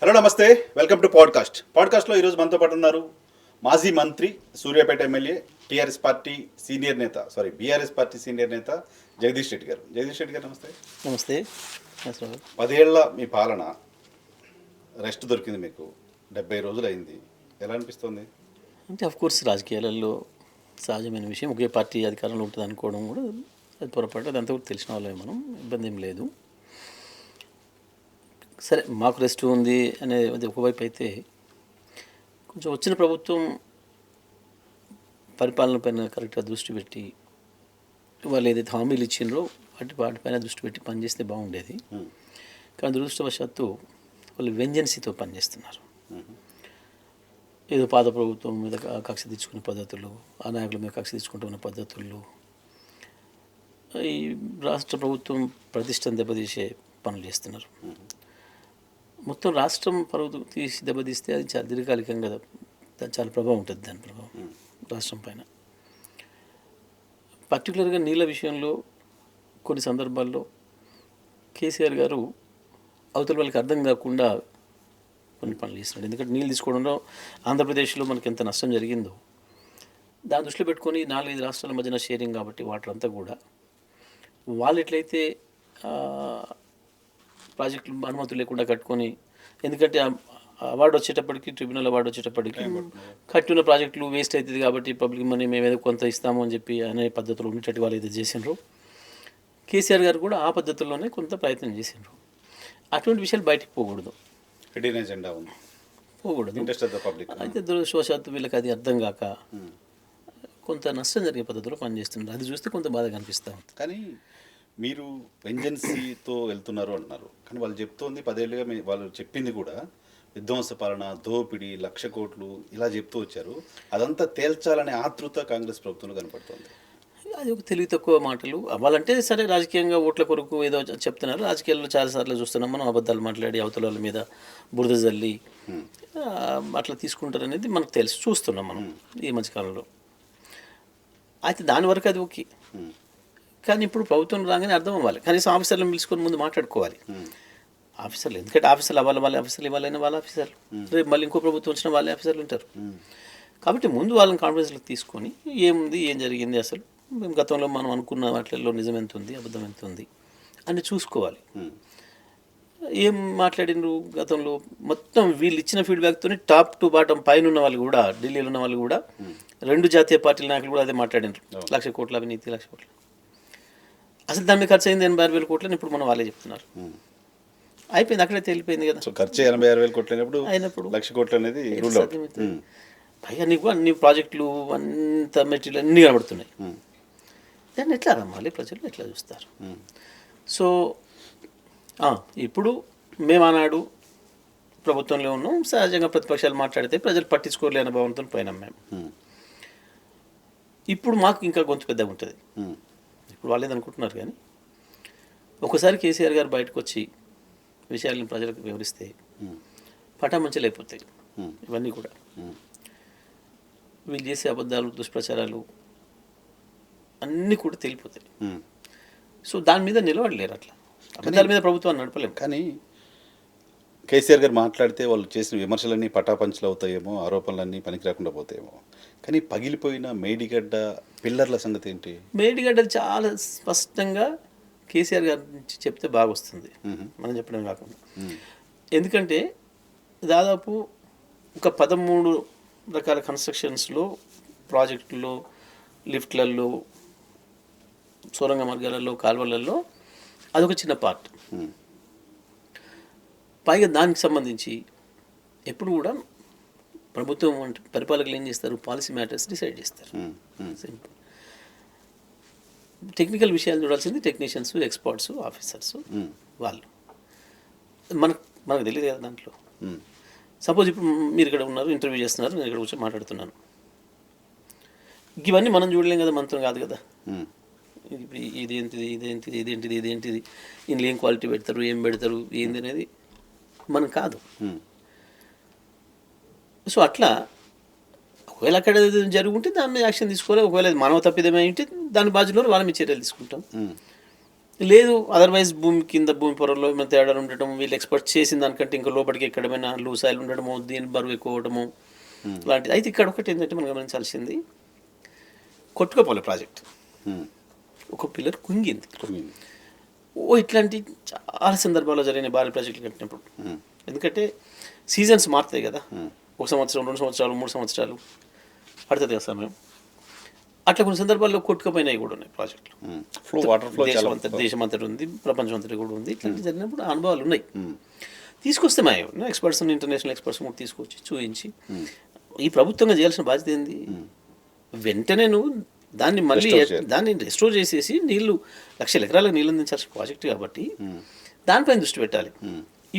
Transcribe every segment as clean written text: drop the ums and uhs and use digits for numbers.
Hello నమస్తే, welcome to పాడ్కాస్ట్లో ఈరోజు మనతో పాటు ఉన్నారు మాజీ మంత్రి, Suryapet MLA, BRS party senior నేత జగదీష్ రెడ్డి గారు. నమస్తే. నమస్తే. 10 ఏళ్ల మీ పాలన రెస్ట్ దొరికింది మీకు, 70 రోజులు అయింది. ఎలా అనిపిస్తుంది? అంటే కోర్స్ రాజకీయాలలో సహజమైన విషయం. ఒకే పార్టీ అధికారంలో ఉంటుంది అనుకోవడం కూడా అది పొరపాటు. అదంతా కూడా తెలిసిన వాళ్ళమే, మనం ఇబ్బంది ఏం లేదు. సరే, మాకు రెస్ట్ ఉంది అనేది ఒకవైపు అయితే, కొంచెం వచ్చిన ప్రభుత్వం పరిపాలన పైన కరెక్ట్గా దృష్టి పెట్టి వాళ్ళు ఏదైతే హామీలు ఇచ్చిండ్రో వాటిపైన దృష్టి పెట్టి పనిచేస్తే బాగుండేది. కానీ దురదృష్టవశాత్తు వాళ్ళు వెంజెన్సీతో పనిచేస్తున్నారు. ఏదో పాత ప్రభుత్వం మీద కక్ష తెచ్చుకునే పద్ధతులు, ఆ నాయకుల మీద కక్ష తెచ్చుకుంటున్న పద్ధతులు, ఈ రాష్ట్ర ప్రభుత్వం ప్రతిష్టను దెబ్బతీసే పనులు చేస్తున్నారు. మొత్తం రాష్ట్రం పరువు తీసి దెబ్బతీస్తే అది చాలా దీర్ఘకాలికంగా చాలా ప్రభావం ఉంటుంది. దాని ప్రభావం రాష్ట్రం పైన, పర్టికులర్గా నీళ్ళ విషయంలో కొన్ని సందర్భాల్లో కేసీఆర్ గారు అవతల వాళ్ళకి అర్థం కాకుండా కొన్ని పనులు చేస్తున్నాడు. ఎందుకంటే నీళ్ళు తీసుకోవడంలో ఆంధ్రప్రదేశ్లో మనకి ఎంత నష్టం జరిగిందో దాన్ని దృష్టిలో పెట్టుకొని 4-5 రాష్ట్రాల మధ్యన షేరింగ్ కాబట్టి వాటర్ అంతా కూడా వాళ్ళు ఎట్లయితే ప్రాజెక్టులు అనుమతులు లేకుండా కట్టుకొని, ఎందుకంటే అవార్డు వచ్చేటప్పటికి, ట్రిబ్యునల్ అవార్డు వచ్చేటప్పటికి కట్టిన ప్రాజెక్టులు వేస్ట్ అవుతుంది కాబట్టి పబ్లిక్ మనీ మేము ఏదో కొంత ఇస్తాము అని చెప్పి అనే పద్ధతులు ఉండేటట్టు వాళ్ళు ఏదో చేసిండ్రు. కేసీఆర్ గారు కూడా ఆ పద్ధతుల్లోనే కొంత ప్రయత్నం చేసిండ్రు. అటువంటి విషయాలు బయటికి పోకూడదు, అయితే దురదృష్టవశాత్తు వీళ్ళకి అది అర్థం కాక కొంత నష్టం జరిగే పద్ధతిలో పనిచేస్తున్నారు. అది చూస్తే కొంత బాధగా అనిపిస్తూ ఉంది. కానీ మీరు వెంజెన్సీతో వెళ్తున్నారు అంటున్నారు, కానీ వాళ్ళు చెప్తోంది 10 ఏళ్ళుగా వాళ్ళు చెప్పింది కూడా విధ్వంస పాలన, దోపిడీ, 1,00,000 కోట్లు ఇలా చెప్తూ వచ్చారు. అదంతా తేల్చాలనే ఆతృత కాంగ్రెస్ ప్రభుత్వంలో కనపడుతుంది. అది ఒక తెలివి తక్కువ మాటలు. అవ్వాలంటే సరే, రాజకీయంగా ఓట్ల కొరకు ఏదో చెప్తున్నారు. రాజకీయాల్లో చాలాసార్లు చూస్తున్నాం మనం, అబద్ధాలు మాట్లాడి అవతల వాళ్ళ మీద బురద జల్లి అట్లా తీసుకుంటారు అనేది మనకు తెలుసు, చూస్తున్నాం మనం ఈ మధ్యకాలంలో. అయితే దాని వరకు అది ఓకే. కానీ ఇప్పుడు ప్రభుత్వం రాగానే అర్థం అవ్వాలి, కనీసం ఆఫీసర్లను పిలుచుకొని ముందు మాట్లాడుకోవాలి. ఆఫీసర్లు, ఎందుకంటే ఆఫీసర్లు అవ్వాలి, వాళ్ళ ఆఫీసర్లు ఇవ్వాలైనా వాళ్ళ ఆఫీసర్లు, రేపు మళ్ళీ ఇంకో ప్రభుత్వం వచ్చిన వాళ్ళే ఆఫీసర్లు ఉంటారు. కాబట్టి ముందు వాళ్ళని కాన్ఫిడెన్స్లోకి తీసుకొని ఏముంది, ఏం జరిగింది, అసలు గతంలో మనం అనుకున్న వాటిల్లో నిజం ఎంత ఉంది, అబద్ధం ఎంత ఉంది అని చూసుకోవాలి. ఏం మాట్లాడినరు గతంలో మొత్తం వీళ్ళు ఇచ్చిన ఫీడ్బ్యాక్తో టాప్ టు బాటం పైన ఉన్న వాళ్ళు కూడా, ఢిల్లీలో ఉన్న వాళ్ళు కూడా, 2 జాతీయ పార్టీల నాయకులు కూడా అదే మాట్లాడినారు. 1,00,000 కోట్ల అవినీతి, 1,00,000 కోట్లు. అసలు దాని మీద ఖర్చు అయింది 86,000 కోట్లని ఇప్పుడు మనం వాళ్ళే చెప్తున్నారు. అయిపోయింది, అక్కడే తెలిపోయింది కదా. ఖర్చు 86,000 కోట్లు అయినప్పుడు 1,00,000 కోట్లు అనేది పైగా నీకు అన్ని ప్రాజెక్టులు, అంత మెటీరియల్ అన్నీ కనబడుతున్నాయి. దాన్ని ఎట్లా నమ్మాలి, ప్రజలు ఎట్లా చూస్తారు? సో ఇప్పుడు మేము ఆనాడు ప్రభుత్వంలో ఉన్నాం, సహజంగా ప్రతిపక్షాలు మాట్లాడితే ప్రజలు పట్టించుకోలేని భావంతో పోయినాం మేము. ఇప్పుడు మాకు ఇంకా గొంతు పెద్దగా ఉంటుంది. ఇప్పుడు వాళ్ళేది అనుకుంటున్నారు, కానీ ఒకసారి కేసీఆర్ గారు బయటకు వచ్చి విషయాలను ప్రజలకు వివరిస్తే పటామంచలు అయిపోతాయి ఇవన్నీ కూడా. వీళ్ళు చేసే అబద్ధాలు, దుష్ప్రచారాలు అన్నీ కూడా తెలిపోతాయి. సో దాని మీద నిలబడలేరు, అట్లా అబద్ధాల మీద ప్రభుత్వాన్ని నడపలేము. కానీ కేసీఆర్ గారు మాట్లాడితే వాళ్ళు చేసిన విమర్శలన్నీ పటాపంచలు అవుతాయేమో, ఆరోపణలన్నీ పనికి రాకుండా పోతాయేమో. కానీ పగిలిపోయిన మేడిగడ్డ పిల్లర్ల సంగతి ఏంటి? మేడిగడ్డ చాలా స్పష్టంగా కేసీఆర్ గారి నుంచి చెప్తే బాగా వస్తుంది, మనం చెప్పడం కాకుండా. ఎందుకంటే దాదాపు ఒక 13 రకాల కన్స్ట్రక్షన్స్లో, ప్రాజెక్టుల్లో, లిఫ్ట్లలో, సొరంగ మార్గాలలో, కాలువలలో అదొక చిన్న పార్ట్. పైగా దానికి సంబంధించి ఎప్పుడు కూడా ప్రభుత్వం అంటే పరిపాలకులు ఏం చేస్తారు, పాలసీ మ్యాటర్స్ డిసైడ్ చేస్తారు. సింపుల్. టెక్నికల్ విషయాలు చూడాల్సింది టెక్నీషియన్స్, ఎక్స్పర్ట్స్, ఆఫీసర్స్ వాళ్ళు. మనకు తెలియదు కదా దాంట్లో. సపోజ్ ఇప్పుడు మీరు ఇక్కడ ఉన్నారు, ఇంటర్వ్యూ చేస్తున్నారు, నేను ఇక్కడ కూర్చొని మాట్లాడుతున్నాను. ఇవన్నీ మనం చూడలేం కదా, మనతో కాదు కదా. ఇదేంటిది ఇందులో ఏం క్వాలిటీ పెడతారు, ఏం పెడతారు, ఏంది అనేది మనం కాదు. సో అట్లా ఒకవేళ అక్కడ జరుగుంటే దాని మీద యాక్షన్ తీసుకోవాలి. ఒకవేళ మానవ తప్పిదమే ఉంటే దాని బాధ్యతలో వాళ్ళ మీద చర్యలు తీసుకుంటాం. లేదు అదర్వైజ్ భూమి కింద భూమి పొరల్లో ఏమైనా తేడాలు ఉండటం, వీళ్ళు ఎక్స్పర్ట్ చేసిన దానికంటే ఇంకా లోపలికి ఎక్కడమైనా లూస్ ఆయిల్ ఉండడము, దీని బరువు ఎక్కువ అవడము లాంటిది. అయితే ఇక్కడ ఒకటి ఏంటంటే మనం గమనించాల్సింది, కొట్టుకోపోలే ప్రాజెక్ట్ ఒక పిల్లర్ కుంగింది. ఇట్లాంటి చాలా సందర్భాల్లో జరిగిన భారీ ప్రాజెక్టులు కట్టినప్పుడు, ఎందుకంటే సీజన్స్ మారుతాయి కదా, 1 సంవత్సరం 2 సంవత్సరాలు 3 సంవత్సరాలు పడుతుంది కదా సమయం. అట్లా కొన్ని సందర్భాల్లో కొట్టుకుపోయినాయి కూడా ఉన్నాయి ప్రాజెక్టులు. దేశమంతటి ఉంది, ప్రపంచం అంతటి కూడా ఉంది. ఇట్లాంటి జరిగినప్పుడు అనుభవాలు ఉన్నాయి. తీసుకొస్తే మా ఎక్స్పర్ట్స్, ఇంటర్నేషనల్ ఎక్స్పర్ట్స్ కూడా తీసుకొచ్చి చూపించి, ఈ ప్రభుత్వంగా చేయాల్సిన బాధ్యత ఏంది, వెంటనే నువ్వు దాన్ని మళ్ళీ దాన్ని రెస్టోర్ చేసేసి నీళ్లు 1,00,000 ఎకరాలకు నీళ్ళు అందించాల్సిన ప్రాజెక్ట్ కాబట్టి దానిపైన దృష్టి పెట్టాలి.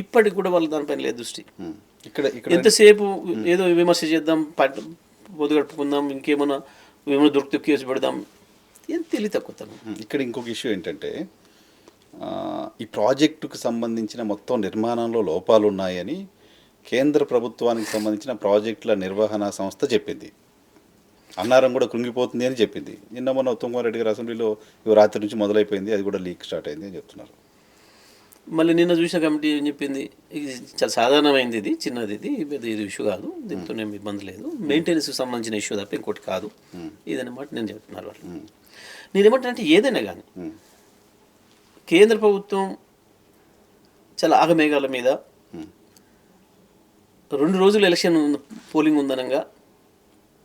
ఇప్పటికి కూడా వాళ్ళు దానిపైన లేదు దృష్టి. ఎంతసేపు ఏదో విమర్శ చేద్దాం, పొద్దు గడుపుకుందాం, ఇంకేమన్నా దొరికితే కేసు పెడదాం, ఏం తెలివి తక్కువ. ఇక్కడ ఇంకొక ఇష్యూ ఏంటంటే, ఈ ప్రాజెక్టుకు సంబంధించిన మొత్తం నిర్మాణంలో లోపాలు ఉన్నాయని కేంద్ర ప్రభుత్వానికి సంబంధించిన ప్రాజెక్టుల నిర్వహణ సంస్థ చెప్పింది. అన్నారం కూడా కృంగిపోతుంది అని చెప్పింది. నిన్న మొన్న ఉత్తమ్ కుమార్ రెడ్డి గారు అసెంబ్లీలో రాత్రి నుంచి మొదలైపోయింది, అది కూడా లీక్ స్టార్ట్ అయింది అని చెప్తున్నారు. మళ్ళీ నిన్న చూసిన కమిటీ ఏం చెప్పింది, ఇది చాలా సాధారణమైంది, ఇది చిన్నది, ఇది ఇష్యూ కాదు, దీంతో ఏమి ఇబ్బంది లేదు, మెయింటెనెన్స్కి సంబంధించిన ఇష్యూ తప్ప ఇంకోటి కాదు ఇదన్నమాట నేను చెప్తున్నారు వాళ్ళు. నేనేమంటానంటే ఏదైనా కానీ కేంద్ర ప్రభుత్వం చాలా ఆగమేఘాల మీద 2 రోజులు ఎలక్షన్ పోలింగ్ ఉందనగా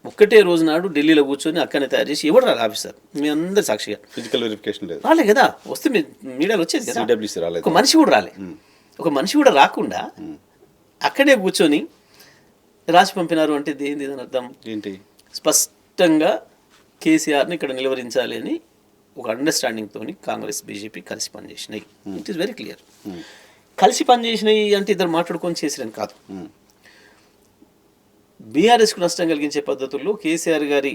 ఒక్కటే రోజు నాడు ఢిల్లీలో కూర్చొని అక్కడనే తయారు చేసి ఎవరు రాలి ఆఫీసర్, మీ అందరు సాక్షిగా ఫిజికల్ వెరిఫికేషన్ లేదు, రాలే కదా, వస్తే మీడియాలో వచ్చేది కదా, ఒక మనిషి కూడా రాలే, ఒక మనిషి కూడా రాకుండా అక్కడే కూర్చొని రాసి పంపినారు అంటే ఏంది అని అర్థం ఏంటి? స్పష్టంగా కేసీఆర్ని ఇక్కడ నిలువరించాలి అని ఒక అండర్స్టాండింగ్తో కాంగ్రెస్ బీజేపీ కలిసి పనిచేసినాయి. It is very clear. కలిసి పనిచేసినాయి అంటే ఇద్దరు మాట్లాడుకొని చేసిరని కాదు. బీఆర్ఎస్కు నష్టం కలిగించే పద్ధతుల్లో, కేసీఆర్ గారి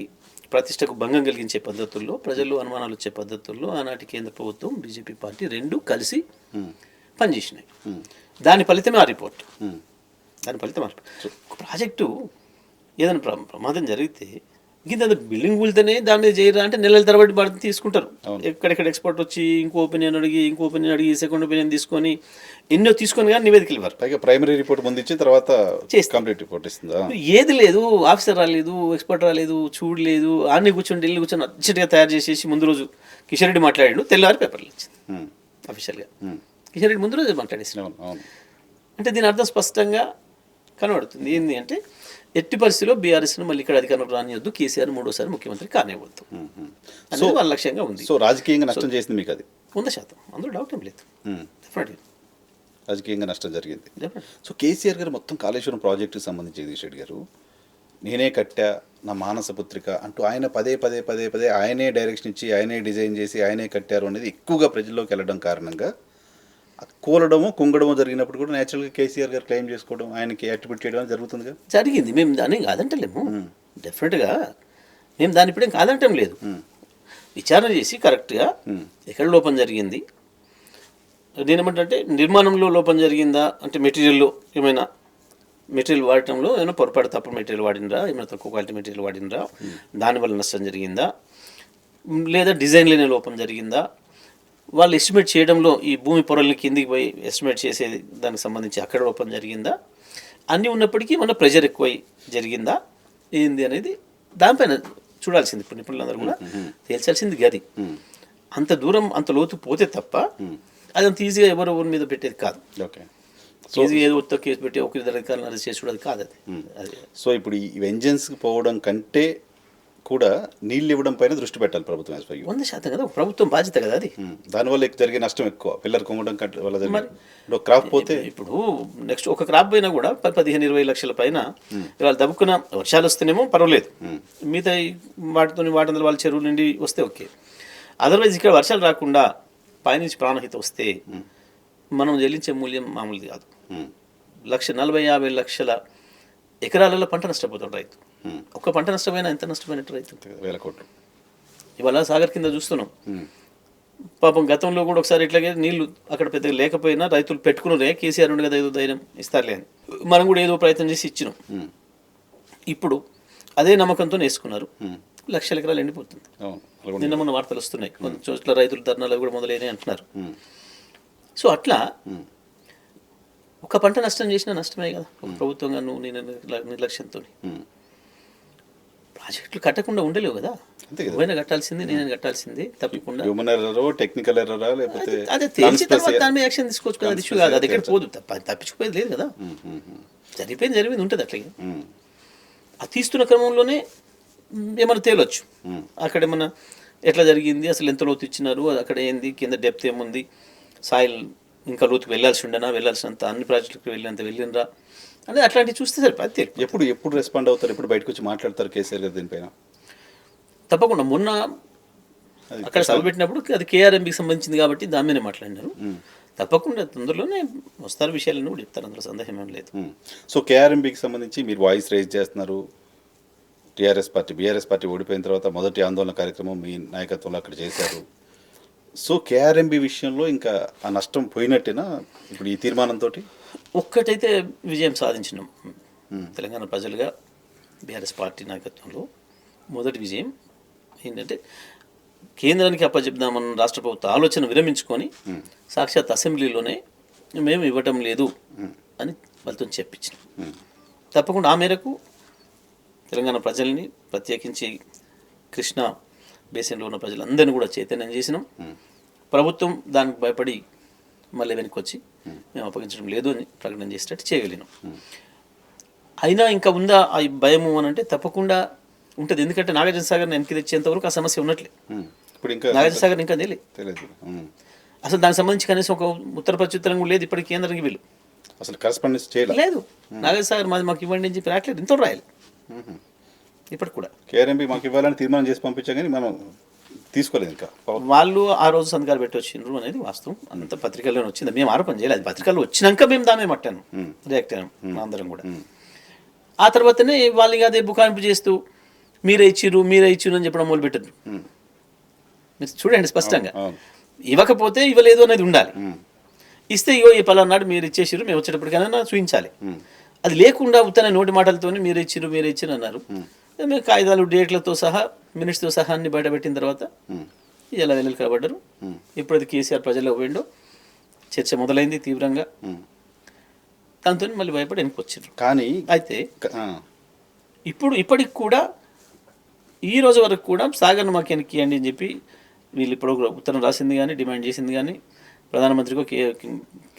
ప్రతిష్టకు భంగం కలిగించే పద్ధతుల్లో, ప్రజల్లో అనుమానాలు వచ్చే పద్ధతుల్లో ఆనాటి కేంద్ర ప్రభుత్వం, బీజేపీ పార్టీ రెండు కలిసి పనిచేసినాయి. దాని ఫలితమే ఆ రిపోర్ట్. దాని ఫలితం ఒక ప్రాజెక్టు ఏదైనా ప్రమాదం జరిగితే ఇంత బిల్డింగ్ కూలితేనే దాని మీద చేయరా అంటే నెలల తరబడి బాధ్యత తీసుకుంటారు. ఎక్కడెక్కడ ఎక్స్పర్ట్ వచ్చి ఇంకో ఒపీనియన్ అడిగి సెకండ్ ఒపీనియన్ తీసుకొని ఎన్నో తీసుకొని కానీ నివేదికలు ఇవ్వరు. పైగా ప్రైమరీ రిపోర్ట్ ముందు ఇచ్చి తర్వాత కంప్లీట్ రిపోర్ట్ ఇస్తుందా? ఏది లేదు, ఆఫీసర్ రాలేదు, ఎక్స్పర్ట్ రాలేదు, చూడలేదు, ఆన్ని కూర్చొని ఢిల్లీ కూర్చొని అర్జెంట్గా తయారు చేసేసి ముందు రోజు కిషన్ రెడ్డి మాట్లాడాడు, తెల్లవారి పేపర్లు వచ్చింది అఫీషియల్గా. కిషన్ రెడ్డి ముందు రోజు మాట్లాడేసి అంటే దీని అర్థం స్పష్టంగా కనబడుతుంది. ఏంటి అంటే ఎట్టి పరిస్థితిలో బీఆర్ఎస్ను మళ్ళీ ఇక్కడ అధికారంలో రానియొద్దు, కేసీఆర్ 3వ ముఖ్యమంత్రి కానివ్వద్దు అనేది వాళ్ళ లక్ష్యంగా ఉంది. సో రాజకీయంగా నష్టం చేసింది మీకు అది 100%, అందులో డౌట్ ఏం లేదు. డెఫినెట్గా రాజకీయంగా నష్టం జరిగింది. సో కేసీఆర్ గారు మొత్తం కాళేశ్వరం ప్రాజెక్టుకి సంబంధించి జగదీష్ రెడ్డి గారు నేనే కట్టా, నా మానస పుత్రిక అంటూ ఆయన పదే ఆయనే డైరెక్షన్ ఇచ్చి, ఆయనే డిజైన్ చేసి, ఆయనే కట్టారు అనేది ఎక్కువగా ప్రజల్లోకి వెళ్ళడం కారణంగా కూలడము కుంగడము జరిగినప్పుడు కూడా నేచురల్గా కేసీఆర్ గారు క్లెయిమ్ చేసుకోవడం, ఆయనకి యాక్టివిటీ చేయడం జరుగుతుందిగా. జరిగింది, మేము దాన్ని కాదంటలేము. డెఫినెట్గా మేము దాన్ని ఇప్పుడేం కాదంటం లేదు. విచారణ చేసి కరెక్ట్గా ఎక్కడ లోపం జరిగింది, నేనేమంటే నిర్మాణంలో లోపం జరిగిందా అంటే మెటీరియల్లో ఏమైనా మెటీరియల్ వాడటంలో ఏమైనా పొరపాటు తప్పుడు మెటీరియల్ వాడినరా, ఏమైనా తక్కువ క్వాలిటీ మెటీరియల్ వాడినరా, దానివల్ల నష్టం జరిగిందా, లేదా డిజైన్లోనే లోపం జరిగిందా, వాళ్ళు ఎస్టిమేట్ చేయడంలో ఈ భూమి పొరల్ని కిందికి పోయి ఎస్టిమేట్ చేసేది దానికి సంబంధించి అక్కడ లోపం జరిగిందా, అన్నీ ఉన్నప్పటికీ మన ప్రెజర్ ఎక్కువై జరిగిందా ఏంది అనేది దానిపైన చూడాల్సింది. ఇప్పుడు నిపుణులందరూ కూడా తేల్చాల్సింది గది. అంత దూరం అంత లోతు పోతే తప్ప అది అంత ఈజీగా ఎవరి మీద పెట్టేది కాదు. ఈజీగా ఏదో కేసు పెట్టి ఒకరి అధికారులను అరెస్ట్ చేసి చూడదు కాదు అది. సో ఇప్పుడు ఈ వెంజెన్స్కి పోవడం కంటే కూడా నీళ్ళు ఇవ్వడం పైన దృష్టి పెట్టాలి ప్రభుత్వం. 100% కదా, ప్రభుత్వం బాధ్యత కదా అది. దానివల్ల జరిగే నష్టం ఎక్కువ, పిల్లలు కొనడం వల్ల జరిగే క్రాప్ పోతే. ఇప్పుడు నెక్స్ట్ ఒక క్రాప్ పోయినా కూడా 15-20 లక్షల పైన ఇవాళ దబ్బుకున్న వర్షాలు వస్తేనేమో పర్వాలేదు, మిగతా వాటితో వాటి వాళ్ళ చెరువులు నిండి వస్తే ఓకే. అదర్వైజ్ ఇక్కడ వర్షాలు రాకుండా పైనుంచి ప్రాణహిత వస్తే మనం చెల్లించే మూల్యం మామూలుది కాదు. 1,40,50 లక్షల ఎకరాలలో పంట నష్టపోతాడు రైతు. ఒక్క పంట నష్టమైనా ఎంత నష్టపోయినట్టు రైతు? 1,000 కోట్లు. ఇవాళ సాగర్ కింద చూస్తున్నాం. పాపం గతంలో కూడా ఒకసారి ఇట్లాగే నీళ్లు అక్కడ పెద్దగా లేకపోయినా రైతులు పెట్టుకున్నారే, కేసీఆర్ ఉండి కదా ఏదో ధైర్యం ఇస్తారులే అని మనం కూడా ఏదో ప్రయత్నం చేసి ఇచ్చినాం. ఇప్పుడు అదే నమ్మకంతో వేసుకున్నారు. లక్షల ఎకరాలు ఎండిపోతుంది. అవును. నిన్న మొన్న వార్తలు వస్తున్నాయి, కొన్ని చోట్ల రైతుల ధర్నాలు కూడా మొదలైనవి అంటున్నారు. సో అట్లా ఒక పంట నష్టం చేసినా నష్టమే కదా, ఒక ప్రభుత్వంగా నువ్వు నేను నిర్లక్ష్యంతో. ప్రాజెక్టులు కట్టకుండా ఉండలేవు కదా, నువ్వైనా కట్టాల్సింది, నేను కట్టాల్సింది తప్పకుండా. హ్యూమన్ ఎర్రరో టెక్నికల్ ఎర్రరా లేకపోతే అదే తెలిసిన తర్వాత దాని మీద యాక్షన్ తీసుకోవచ్చు కదా, అది ఇష్యూ కాదు, అది ఎక్కడ పోదు, తప్పించుకుపోయేది లేదు కదా, జరిగింది ఉంటుంది అట్లాగే. ఆ తీస్తున్న క్రమంలోనే ఏమైనా తేలొచ్చు, అక్కడ ఏమన్నా ఎట్లా జరిగింది, అసలు ఎంత లోతు ఇచ్చినారు, అక్కడ ఏంది, కింద డెప్త్ ఏముంది, సాయిల్ ఇంకా లోతుకు వెళ్ళాల్సి ఉండనా, వెళ్ళాల్సినంత అన్ని ప్రాజెక్టులకు వెళ్ళినంత వెళ్ళినరా అనేది అట్లాంటివి చూస్తే సరిపోతే. ఎప్పుడు రెస్పాండ్ అవుతారు, ఎప్పుడు బయటకు వచ్చి మాట్లాడతారు కేసీఆర్ గారు దీనిపైన? తప్పకుండా మొన్న అక్కడ సభ పెట్టినప్పుడు అది కేఆర్ఎంబికి సంబంధించింది కాబట్టి దాని మీదే మాట్లాడినారు. తప్పకుండా తొందరలోనే వస్తారు, విషయాలను కూడా చెప్తారు, అందులో సందేహం ఏం లేదు. సో కేఆర్ఎంబికి సంబంధించి మీరు వాయిస్ రైజ్ చేస్తున్నారు. బీఆర్ఎస్ పార్టీ ఓడిపోయిన తర్వాత మొదటి ఆందోళన కార్యక్రమం మీ నాయకత్వంలో అక్కడ చేశారు. సో కేఆర్ఎంబి విషయంలో ఇంకా ఆ నష్టం పోయినట్టేనా ఇప్పుడు ఈ తీర్మానంతో? ఒక్కటైతే విజయం సాధించినాం తెలంగాణ ప్రజలుగా. బీఆర్ఎస్ పార్టీ నాయకత్వంలో మొదటి విజయం ఏంటంటే కేంద్రానికి అప్పచెప్దామన్న రాష్ట్ర ప్రభుత్వ ఆలోచన విరమించుకొని సాక్షాత్ అసెంబ్లీలోనే మేము ఇవ్వటం లేదు అని వాళ్ళతో చెప్పించినాం. తప్పకుండా ఆ మేరకు తెలంగాణ ప్రజల్ని, ప్రత్యేకించి కృష్ణా బేసిన్లో ఉన్న ప్రజలందరినీ కూడా చైతన్యం చేసినాం. ప్రభుత్వం దానికి భయపడి మళ్ళీ వెనక్కి వచ్చి మేము అప్పగించడం లేదు అని ప్రకటన చేసేటట్టు చేయగలిగినాం. అయినా ఇంకా ఉందా ఆ భయము అని అంటే తప్పకుండా ఉంటుంది, ఎందుకంటే నాగార్జున సాగర్ వెనక్కి తెచ్చేంత వరకు ఆ సమస్య ఉన్నట్లే. ఇప్పుడు ఇంకా నాగార్జున సాగర్ ఇంకా తెలియదు, అసలు దానికి సంబంధించి కనీసం ఒక ఉత్తర ప్రత్యుత్తరం కూడా లేదు ఇప్పటికి కేంద్రానికి వీళ్ళు అసలు కరెస్పాండెన్స్ చేయలేదు. నాగార్జున సాగర్ మాకు ఇవ్వండి అని చెప్పి రాయట్లేదు, ఇంత రాయాలి ఇప్పటికి కూడా. కేఆర్ఎంబి మాకు ఇవ్వాలని తీర్మానం చేసి పంపించాం కానీ మనం తీసుకోలేదు ఇంకా. వాళ్ళు ఆ రోజు సంతకాలు పెట్టి వచ్చిండ్రు అనేది వాస్తవం, అంత పత్రికల్లోనే వచ్చింది, మేము ఆరోపణ చేయలేదు. అది పత్రికల్లో వచ్చినాక మేము దాని మట్టాను రియాక్ట్ అయ్యాం అందరం కూడా. ఆ తర్వాతనే వాళ్ళు అదే బుకాయింపు చేస్తూ మీరే ఇచ్చిర్రు అని చెప్పడం మొదలుపెట్టారు. మీరు చూడండి స్పష్టంగా, ఇవ్వకపోతే ఇవ్వలేదు అనేది ఉండాలి, ఇస్తే ఇగో ఈ పలానాడు మీరు ఇచ్చేసిర్రు మేము వచ్చేటప్పటికైనా చూపించాలి. అది లేకుండా ఉత్తన నోటి మాటలతో మీరే ఇచ్చిర్రు అన్నారు. మేము కాగితాలు, డేట్లతో సహా, మినిట్స్తో సహా అన్ని బయటపెట్టిన తర్వాత ఇలా వెళ్ళి కాబడ్డారు. ఎప్పుడైతే కేసీఆర్ ప్రజల్లో పోయిండో చర్చ మొదలైంది తీవ్రంగా, దాంతో మళ్ళీ భయపడి వెనక్కి వచ్చిర్రు. కానీ అయితే ఇప్పటికి కూడా ఈ రోజు వరకు కూడా సాగర్ను మాకు వెనక్కి ఇవ్వండి అని చెప్పి వీళ్ళు ఇప్పుడు ఉత్తరం రాసింది కానీ, డిమాండ్ చేసింది కానీ ప్రధానమంత్రికో,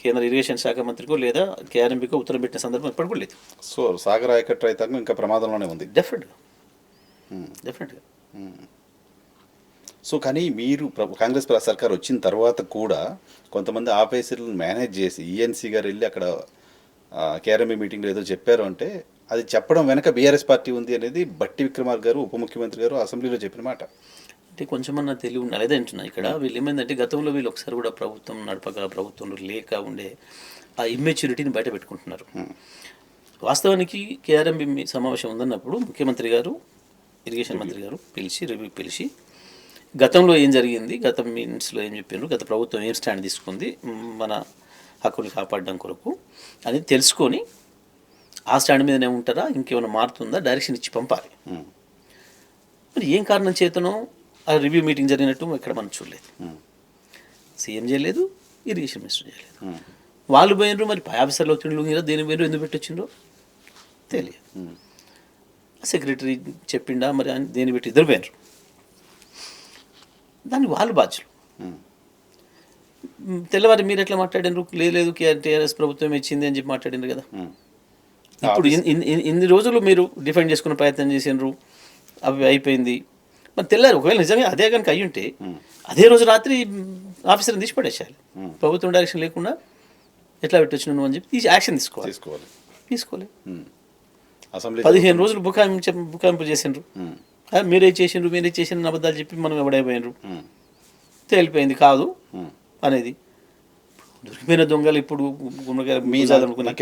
కేంద్ర ఇరిగేషన్ శాఖ మంత్రికో లేదా కేఆర్ఎంబికో ఉత్తరం పెట్టిన సందర్భం ఇప్పటికి కూడా లేదు. సో సాగర్ ఆయకట్టు రైతాంగం ఇంకా ప్రమాదంలోనే ఉంది. డెఫినెట్గా. సో కానీ మీరు కాంగ్రెస్ సర్కార్ వచ్చిన తర్వాత కూడా కొంతమంది ఆఫీసర్లను మేనేజ్ చేసి ఈఎన్సీ గారు వెళ్ళి అక్కడ కేఆర్ఎంబి మీటింగ్లో ఏదో చెప్పారు అంటే అది చెప్పడం వెనక బీఆర్ఎస్ పార్టీ ఉంది అనేది బట్టి విక్రమార్క గారు, ఉప ముఖ్యమంత్రి గారు అసెంబ్లీలో చెప్పిన మాట. అంటే కొంచెమన్నా తెలివి ఉండాలి, అదే అంటున్నా. ఇక్కడ వీళ్ళు ఏమైందంటే గతంలో వీళ్ళు ఒకసారి కూడా ప్రభుత్వం నడపక, ప్రభుత్వంలో లేక ఉండే ఆ ఇమ్మెచ్యూరిటీని బయట పెట్టుకుంటున్నారు. వాస్తవానికి కేఆర్ఎంబి సమావేశం ఉందన్నప్పుడు ముఖ్యమంత్రి గారు, ఇరిగేషన్ మంత్రి గారు పిలిచి గతంలో ఏం జరిగింది, గత మీటింగ్స్లో ఏం చెప్పారు, గత ప్రభుత్వం ఏం స్టాండ్ తీసుకుంది మన హక్కుని కాపాడడం కొరకు అనేది తెలుసుకొని ఆ స్టాండ్ మీదనే ఉంటారా, ఇంకేమైనా మారుతుందా, డైరెక్షన్ ఇచ్చి పంపాలి. మరి ఏం కారణం చేతనో ఆ రివ్యూ మీటింగ్ జరిగినట్టు ఇక్కడ మనం చూడలేదు. సీఎం చేయలేదు, ఇరిగేషన్ మినిస్టర్ చేయలేదు. వాళ్ళు పోయినరు, మరి పై ఆఫీసర్లు వచ్చిండ్రు మీరు దేని పోయినరు, ఎందుకు పెట్టొచ్చిండ్రో తెలియదు. సెక్రటరీ చెప్పిండా మరి దేని పెట్టి ఇద్దరు పోయినరు, దాన్ని వాళ్ళు బాధ్యులు. తెల్లవారి మీరు ఎట్లా మాట్లాడినరు, లేదు టీఆర్ఎస్ ప్రభుత్వం ఇచ్చింది అని చెప్పి మాట్లాడినారు కదా. ఇప్పుడు ఇన్ని రోజులు మీరు డిఫెండ్ చేసుకునే ప్రయత్నం చేసినారు, అవి అయిపోయింది. మరి తెల్లారు ఒకవేళ నిజంగా అదే కనుక అయ్యి ఉంటే అదే రోజు రాత్రి ఆఫీసర్ని తీసి పడేసేయాలి. ప్రభుత్వం డైరెక్షన్ లేకుండా ఎట్లా పెట్టొచ్చు నువ్వు అని చెప్పి యాక్షన్ తీసుకోవాలి. 15 రోజులు బుకాయింపు చేసిండ్రు, మీరే చేసిండ్రు అబద్ధాలు చెప్పి మనం ఎవడైపోయినరు, తేలిపోయింది కాదు అనేది. దొరికిపోయిన దొంగలు ఇప్పుడు నాకు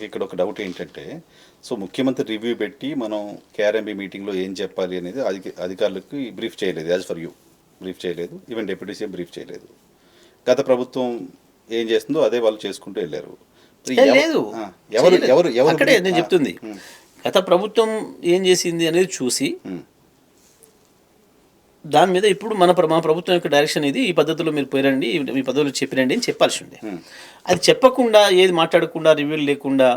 ఇక్కడ ఒక డౌట్ ఏంటంటే, సో ముఖ్యమంత్రి రివ్యూ పెట్టి మనం కేఆర్ఎంబి మీటింగ్లో ఏం చెప్పాలి అనేది అధికారులకు బ్రీఫ్ చేయలేదు. యాజ్ ఫర్ యూ బ్రీఫ్ చేయలేదు, ఈవెన్ డిప్యూటీ సీఎం బ్రీఫ్ చేయలేదు. గత ప్రభుత్వం ఏం చేస్తుందో అదే వాళ్ళు చేసుకుంటూ వెళ్ళారు. లేదు, అక్కడే నేను చెప్తుంది. గత ప్రభుత్వం ఏం చేసింది అనేది చూసి దాని మీద ఇప్పుడు మా ప్రభుత్వం యొక్క డైరెక్షన్ ఇది, ఈ పద్ధతిలో మీరు పోయిరండి, ఈ పద్ధతిలో చెప్పిరండి అని చెప్పాల్సి ఉండే. అది చెప్పకుండా ఏది మాట్లాడకుండా రివ్యూలు లేకుండా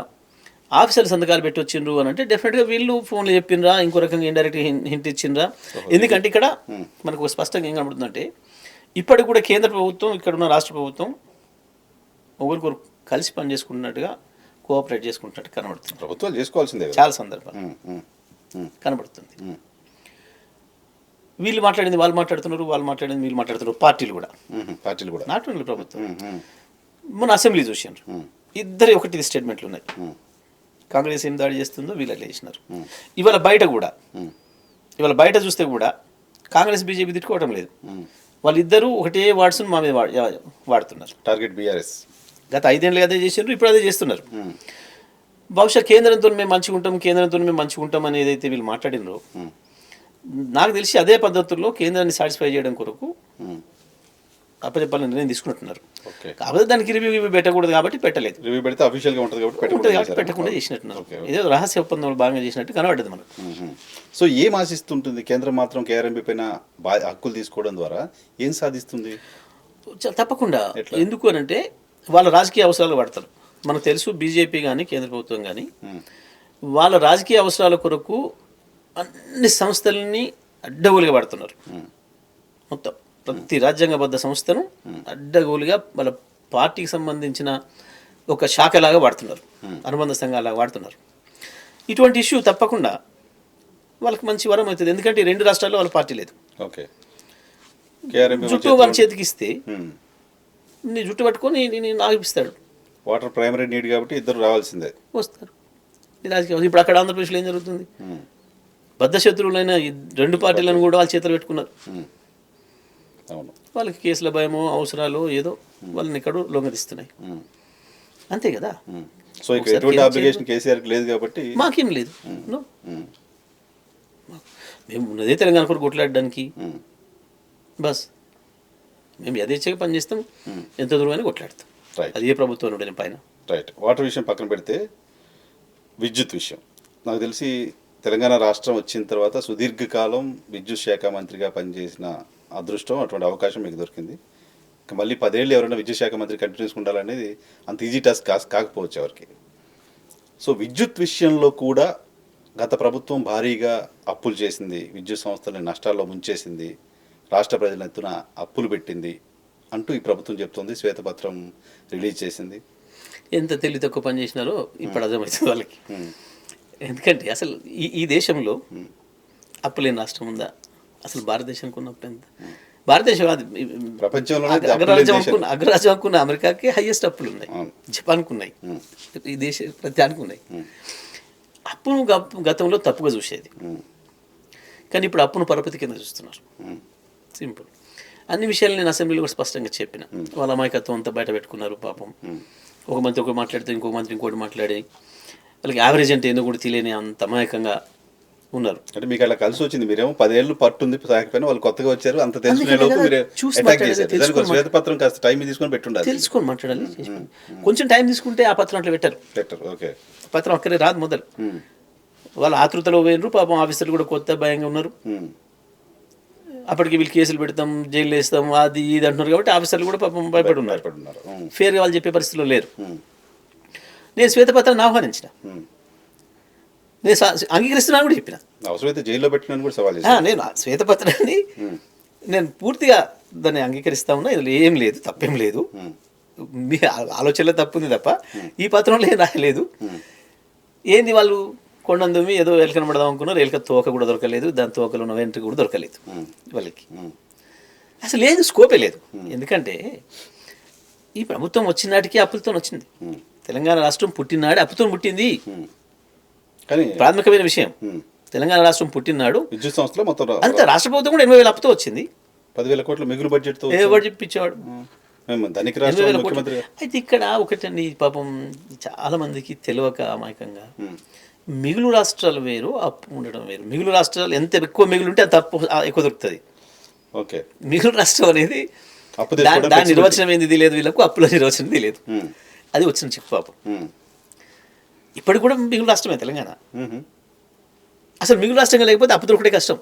ఆఫీసర్లు సంతకాలు పెట్టి వచ్చిండ్రు అని అంటే డెఫినెట్గా వీళ్ళు ఫోన్లో చెప్పిండ్రా, ఇంకో రకంగా ఇండైరెక్ట్గా హింట్ ఇచ్చిండ్రా. ఎందుకంటే ఇక్కడ మనకు స్పష్టంగా ఏం కనబడుతుందంటే ఇప్పటికి కూడా కేంద్ర ప్రభుత్వం ఇక్కడ ఉన్న రాష్ట్ర ప్రభుత్వం ఒకరికొకరు కలిసి పని చేసుకుంటున్నట్టుగా కోఆపరేట్ చేసుకుంటున్నట్టు కనబడుతుంది. ప్రభుత్వాలు చేసుకోవాల్సిందే చాలా సందర్భాలు కనబడుతుంది. వీళ్ళు మాట్లాడింది వాళ్ళు మాట్లాడుతున్నారు, వాళ్ళు మాట్లాడింది వీళ్ళు మాట్లాడుతున్నారు. పార్టీలు కూడా నాట్ ఓన్లీ ప్రభుత్వం. మన అసెంబ్లీ చూసారు, ఇద్దరు ఒకటి స్టేట్మెంట్లు ఉన్నాయి. కాంగ్రెస్ ఏం దాడి చేస్తుందో వీళ్ళు అట్లా చేసినారు. ఇవాళ బయట చూస్తే కూడా కాంగ్రెస్ బీజేపీ తిట్టుకోవటం లేదు. వాళ్ళిద్దరూ ఒకటే వర్డ్స్ మా మీద వాడుతున్నారు. టార్గెట్ బీఆర్ఎస్ గత 5 ఏళ్ళు అదే చేసినారు, ఇప్పుడు అదే చేస్తున్నారు. బహుశా కేంద్రంతో మేము మంచిగా ఉంటాం అని ఏదైతే వీళ్ళు మాట్లాడినారో నాకు తెలిసి అదే పద్ధతుల్లో కేంద్రాన్ని సాటిస్ఫై చేయడం కొరకు అప్పచెప్పాలని నిర్ణయం తీసుకుంటున్నారు. కాకపోతే దానికి రివ్యూ పెట్టకూడదు కాబట్టి పెట్టలేదు. రివ్యూ పెడితే అఫీషియల్గా ఉంటుంది కాబట్టి పెట్టకుండా చేసినట్టున్నారు. ఏదో రహస్య ఒప్పందంలో భాగంగా చేసినట్టు కనబడ్డది మనకు. సో ఏం ఆశిస్తుంటుంది కేంద్రం మాత్రం కేఆర్ఎంపీ పైన హక్కులు తీసుకోవడం ద్వారా ఏం సాధిస్తుంది? తప్పకుండా. ఎందుకు అని అంటే వాళ్ళ రాజకీయ అవసరాలు వాడతారు. మనకు తెలుసు బీజేపీ కానీ కేంద్ర ప్రభుత్వం కానీ వాళ్ళ రాజకీయ అవసరాల కొరకు అన్ని సంస్థలని అడ్డగోలుగా వాడుతున్నారు. మొత్తం ప్రతి రాజ్యాంగబద్ధ సంస్థను అడ్డగోలుగా వాళ్ళ పార్టీకి సంబంధించిన ఒక శాఖలాగా వాడుతున్నారు, అనుబంధ సంఘాలాగా వాడుతున్నారు. ఇటువంటి ఇష్యూ తప్పకుండా వాళ్ళకి మంచి వరం అవుతుంది. ఎందుకంటే 2 రాష్ట్రాల్లో వాళ్ళ పార్టీ లేదు. జుట్టు వాళ్ళ చేతికి ఇస్తే నీ జుట్టు పట్టుకొని నేను ఆగిపిస్తాడు. వాటర్ ప్రైమరీ నీడ్ కాబట్టి ఇద్దరు రావాల్సిందే, వస్తారు. ఇప్పుడు అక్కడ ఆంధ్రప్రదేశ్లో ఏం జరుగుతుంది? బద్ధ శత్రువులైన 2 పార్టీలను కూడా వాళ్ళ చేతులు పెట్టుకున్నారు. వాళ్ళకి కేసుల భయమో అవసరాలు ఏదో వాళ్ళని ఇక్కడ లొంగదీస్తున్నాయి. అంతే కదా. సో ఎటువంటి అప్లికేషన్ కేసీఆర్ లేదు కాబట్టి మాకేం లేదు. మేము ఉన్నదే తెలంగాణ కొరకు కొట్లాడడానికి. బస్ మేము యథేచ్ఛగా పనిచేస్తాం, ఎంత దూరమైనా కొట్లాడతాం. అది ఏ ప్రభుత్వం ఉండని పైన. రైట్. వాటర్ విషయం పక్కన పెడితే విద్యుత్ విషయం, నాకు తెలిసి తెలంగాణ రాష్ట్రం వచ్చిన తర్వాత సుదీర్ఘకాలం విద్యుత్ శాఖ మంత్రిగా పనిచేసిన అదృష్టం, అటువంటి అవకాశం మీకు దొరికింది. మళ్ళీ 10 ఏళ్ళు ఎవరైనా విద్యుత్ శాఖ మంత్రి కంటిన్యూస్ ఉండాలనేది అంత ఈజీ టాస్క్ కాకపోవచ్చు ఎవరికి. సో విద్యుత్ విషయంలో కూడా గత ప్రభుత్వం భారీగా అప్పులు చేసింది, విద్యుత్ సంస్థలని నష్టాల్లో ముంచేసింది, రాష్ట్ర ప్రజల ఎత్తున అప్పులు పెట్టింది అంటూ ఈ ప్రభుత్వం చెప్తుంది. శ్వేతపత్రం రిలీజ్ చేసింది. ఎంత తెలివి తక్కువ పని చేసినారో ఇప్పుడు అర్థమవుతుంది వాళ్ళకి. ఎందుకంటే అసలు ఈ దేశంలో అప్పులేని రాష్ట్రం ఉందా? అసలు భారతదేశానికి ఉన్న అప్పు ఎంత? భారతదేశం కాదు, ప్రపంచంలో అగ్రరాజ్యం అనుకున్న అమెరికాకి హైయెస్ట్ అప్పులు ఉన్నాయి, జపాన్కు ఉన్నాయి, ఈ దేశ ప్రత్యానికి ఉన్నాయి. అప్పును గతంలో తప్పుగా చూసేది, కానీ ఇప్పుడు అప్పును పరపతి కింద చూస్తున్నారు. సింపుల్. అన్ని విషయాలు నేను అసెంబ్లీలో కూడా స్పష్టంగా చెప్పిన. వాళ్ళ అమాయకత్వం అంతా బయట పెట్టుకున్నారు పాపం. ఒక మంత్రి ఒకటి మాట్లాడితే ఇంకొక మంత్రి ఇంకోటి మాట్లాడి వాళ్ళకి యావరేజ్ అంటే ఏందో కూడా తెలియని అంత అమాయకంగా ఉన్నారు. అంటే మీకు అలా కలిసి వచ్చింది. మీరేమో 10 ఏళ్ళు పట్టుంది సాగిపోయినా వాళ్ళు కొత్తగా వచ్చారు, అంత తెలుసుకునేలోపు మీరు అటాక్ చేశారు. శ్వేతపత్రం కాస్త టైం తీసుకొని పెట్టుండాలి, తెలుసుకొని మాట్లాడాలి. కొంచెం టైం తీసుకుంటే ఆ పత్రం అట్లా పెట్టారు. ఓకే, పత్రం అక్కడే రాదు మొదలు. వాళ్ళ ఆతృతలో పోయినరు పాపం. ఆఫీసర్లు కూడా కొత్త భయంగా ఉన్నారు. అప్పటికి వీళ్ళు కేసులు పెడతాం, జైలు వేస్తాం, అది ఇది అంటున్నారు కాబట్టి ఆఫీసర్లు కూడా పాపం భయపడి ఉన్నారు. ఫేర్గా వాళ్ళు చెప్పే పరిస్థితిలో లేరు. నేను శ్వేతపత్రాన్ని ఆహ్వానించిన, నేను అంగీకరిస్తున్నాను కూడా చెప్పిన. అవసరమైతే జైల్లో పెట్టినాను కూడా సవాల్ నేను శ్వేతపత్రాన్ని నేను పూర్తిగా దాన్ని అంగీకరిస్తా ఉన్నా. ఇందులో ఏం లేదు, తప్పేం లేదు. మీ ఆలోచనలో తప్పు ఉంది తప్ప ఈ పత్రంలో ఏం రాయలేదు. ఏంది వాళ్ళు కొండందుమి ఏదో ఎలుకన పడదాం అనుకున్నారు, ఎలుక తోక కూడా దొరకలేదు, దాని తోకలో ఉన్న వెంట్రుక కూడా దొరకలేదు వాళ్ళకి. అసలు లేదు, స్కోపే లేదు. ఎందుకంటే ఈ ప్రభుత్వం వచ్చిన నాటికి అప్పులతో వచ్చింది. తెలంగాణ రాష్ట్రం పుట్టినాడు అప్పుతో పుట్టింది. కానీ ప్రాథమికమైన విషయం, తెలంగాణ రాష్ట్రం పుట్టినాడు విద్యుత్ సంస్థలో మొత్తం అంతే. రాష్ట్ర ప్రభుత్వం కూడా 80,000 అప్పుతో వచ్చింది. 10,000 కోట్ల మిగులు బడ్జెట్తో చెప్పించేవాడు. అయితే ఇక్కడ ఒకటండి, పాపం చాలా మందికి తెలియక అమాయకంగా మిగులు రాష్ట్రాలు వేరు, అప్పు ఉండడం వేరు. మిగులు రాష్ట్రాలు ఎంత ఎక్కువ మిగులు ఉంటే అంత అప్పు ఎక్కువ దొరుకుతుంది. ఓకే, మిగులు రాష్ట్రం అనేది దాని నిర్వచనం ఏంది తెలియదు వీళ్ళకు, అప్పుల నిర్వచనం తెలియదు. అది వచ్చిన చిక్కు పాపం. ఇప్పటికి కూడా మిగులు రాష్ట్రమే తెలంగాణ. అసలు మిగులు రాష్ట్రంగా లేకపోతే అప్పు దొరకడే కష్టం.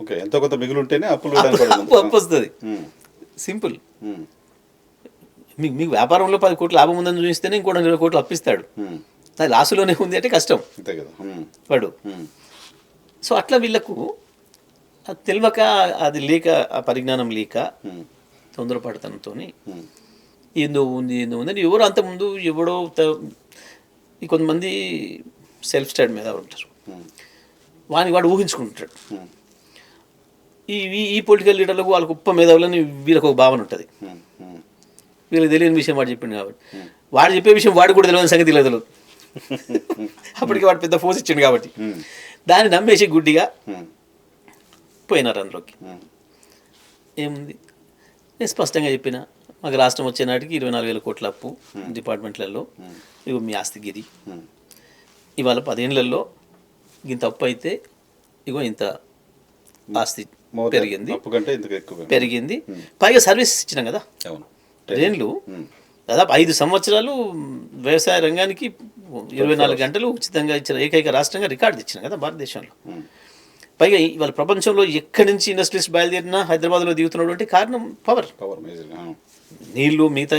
ఓకే, ఎంతో కొంత మిగులు ఉంటేనే అప్పులు అప్పు వస్తుంది. సింపుల్. మీకు వ్యాపారంలో 10 కోట్లు లాభం ఉందని చూపిస్తేనే ఇంకో 20 కోట్లు అప్పిస్తాడు. అది లాసులోనే ఉంది అంటే కష్టం అంతే కదా వాడు. సో అట్లా వీళ్ళకు అది తెలియక, అది లేక, ఆ పరిజ్ఞానం లేక తొందరపడతనంతో ఏందో ఉంది అని ఎవరు అంతకుముందు ఎవడో ఈ కొంతమంది సెల్ఫ్ స్టడీ మీద ఉంటారు, వాడు ఊహించుకుంటాడు. ఈ ఈ పొలిటికల్ లీడర్లకు వాళ్ళకు ఉప్ప మేధావులని వీళ్ళకు ఒక భావన ఉంటుంది. వీళ్ళకి తెలియని విషయం వాడు చెప్పిండు కాబట్టి, వాడు చెప్పే విషయం వాడు కూడా తెలియని సంగతి తెలియదు. అప్పటికి వాడు పెద్ద ఫోర్స్ ఇచ్చిండు కాబట్టి దాన్ని నమ్మేసి గుడ్డిగా పోయినారు అందులోకి. ఏముంది, నేను స్పష్టంగా చెప్పిన, మాకు రాష్ట్రం వచ్చే నాటికి 24,000 కోట్ల అప్పు డిపార్ట్మెంట్లలో, ఇగో మీ ఆస్తి గిది. ఇవాళ 10 ఏళ్లలో ఇంత అప్పు అయితే ఇగో ఇంత ఆస్తి పెరిగింది. పైగా సర్వీస్ ఇచ్చినాం కదా. ట్రైన్లు దాదాపు 5 సంవత్సరాలు వ్యవసాయ రంగానికి 24 గంటలు ఉచితంగా ఇచ్చిన ఏకైక రాష్ట్రంగా రికార్డు తెచ్చిన కదా భారతదేశంలో. పైగా ఇవాళ ప్రపంచంలో ఎక్కడి నుంచి ఇండస్ట్రీస్ బయలుదేరినా హైదరాబాద్లో దిగుతున్నటువంటి కారణం పవర్. నీళ్లు, మిగతా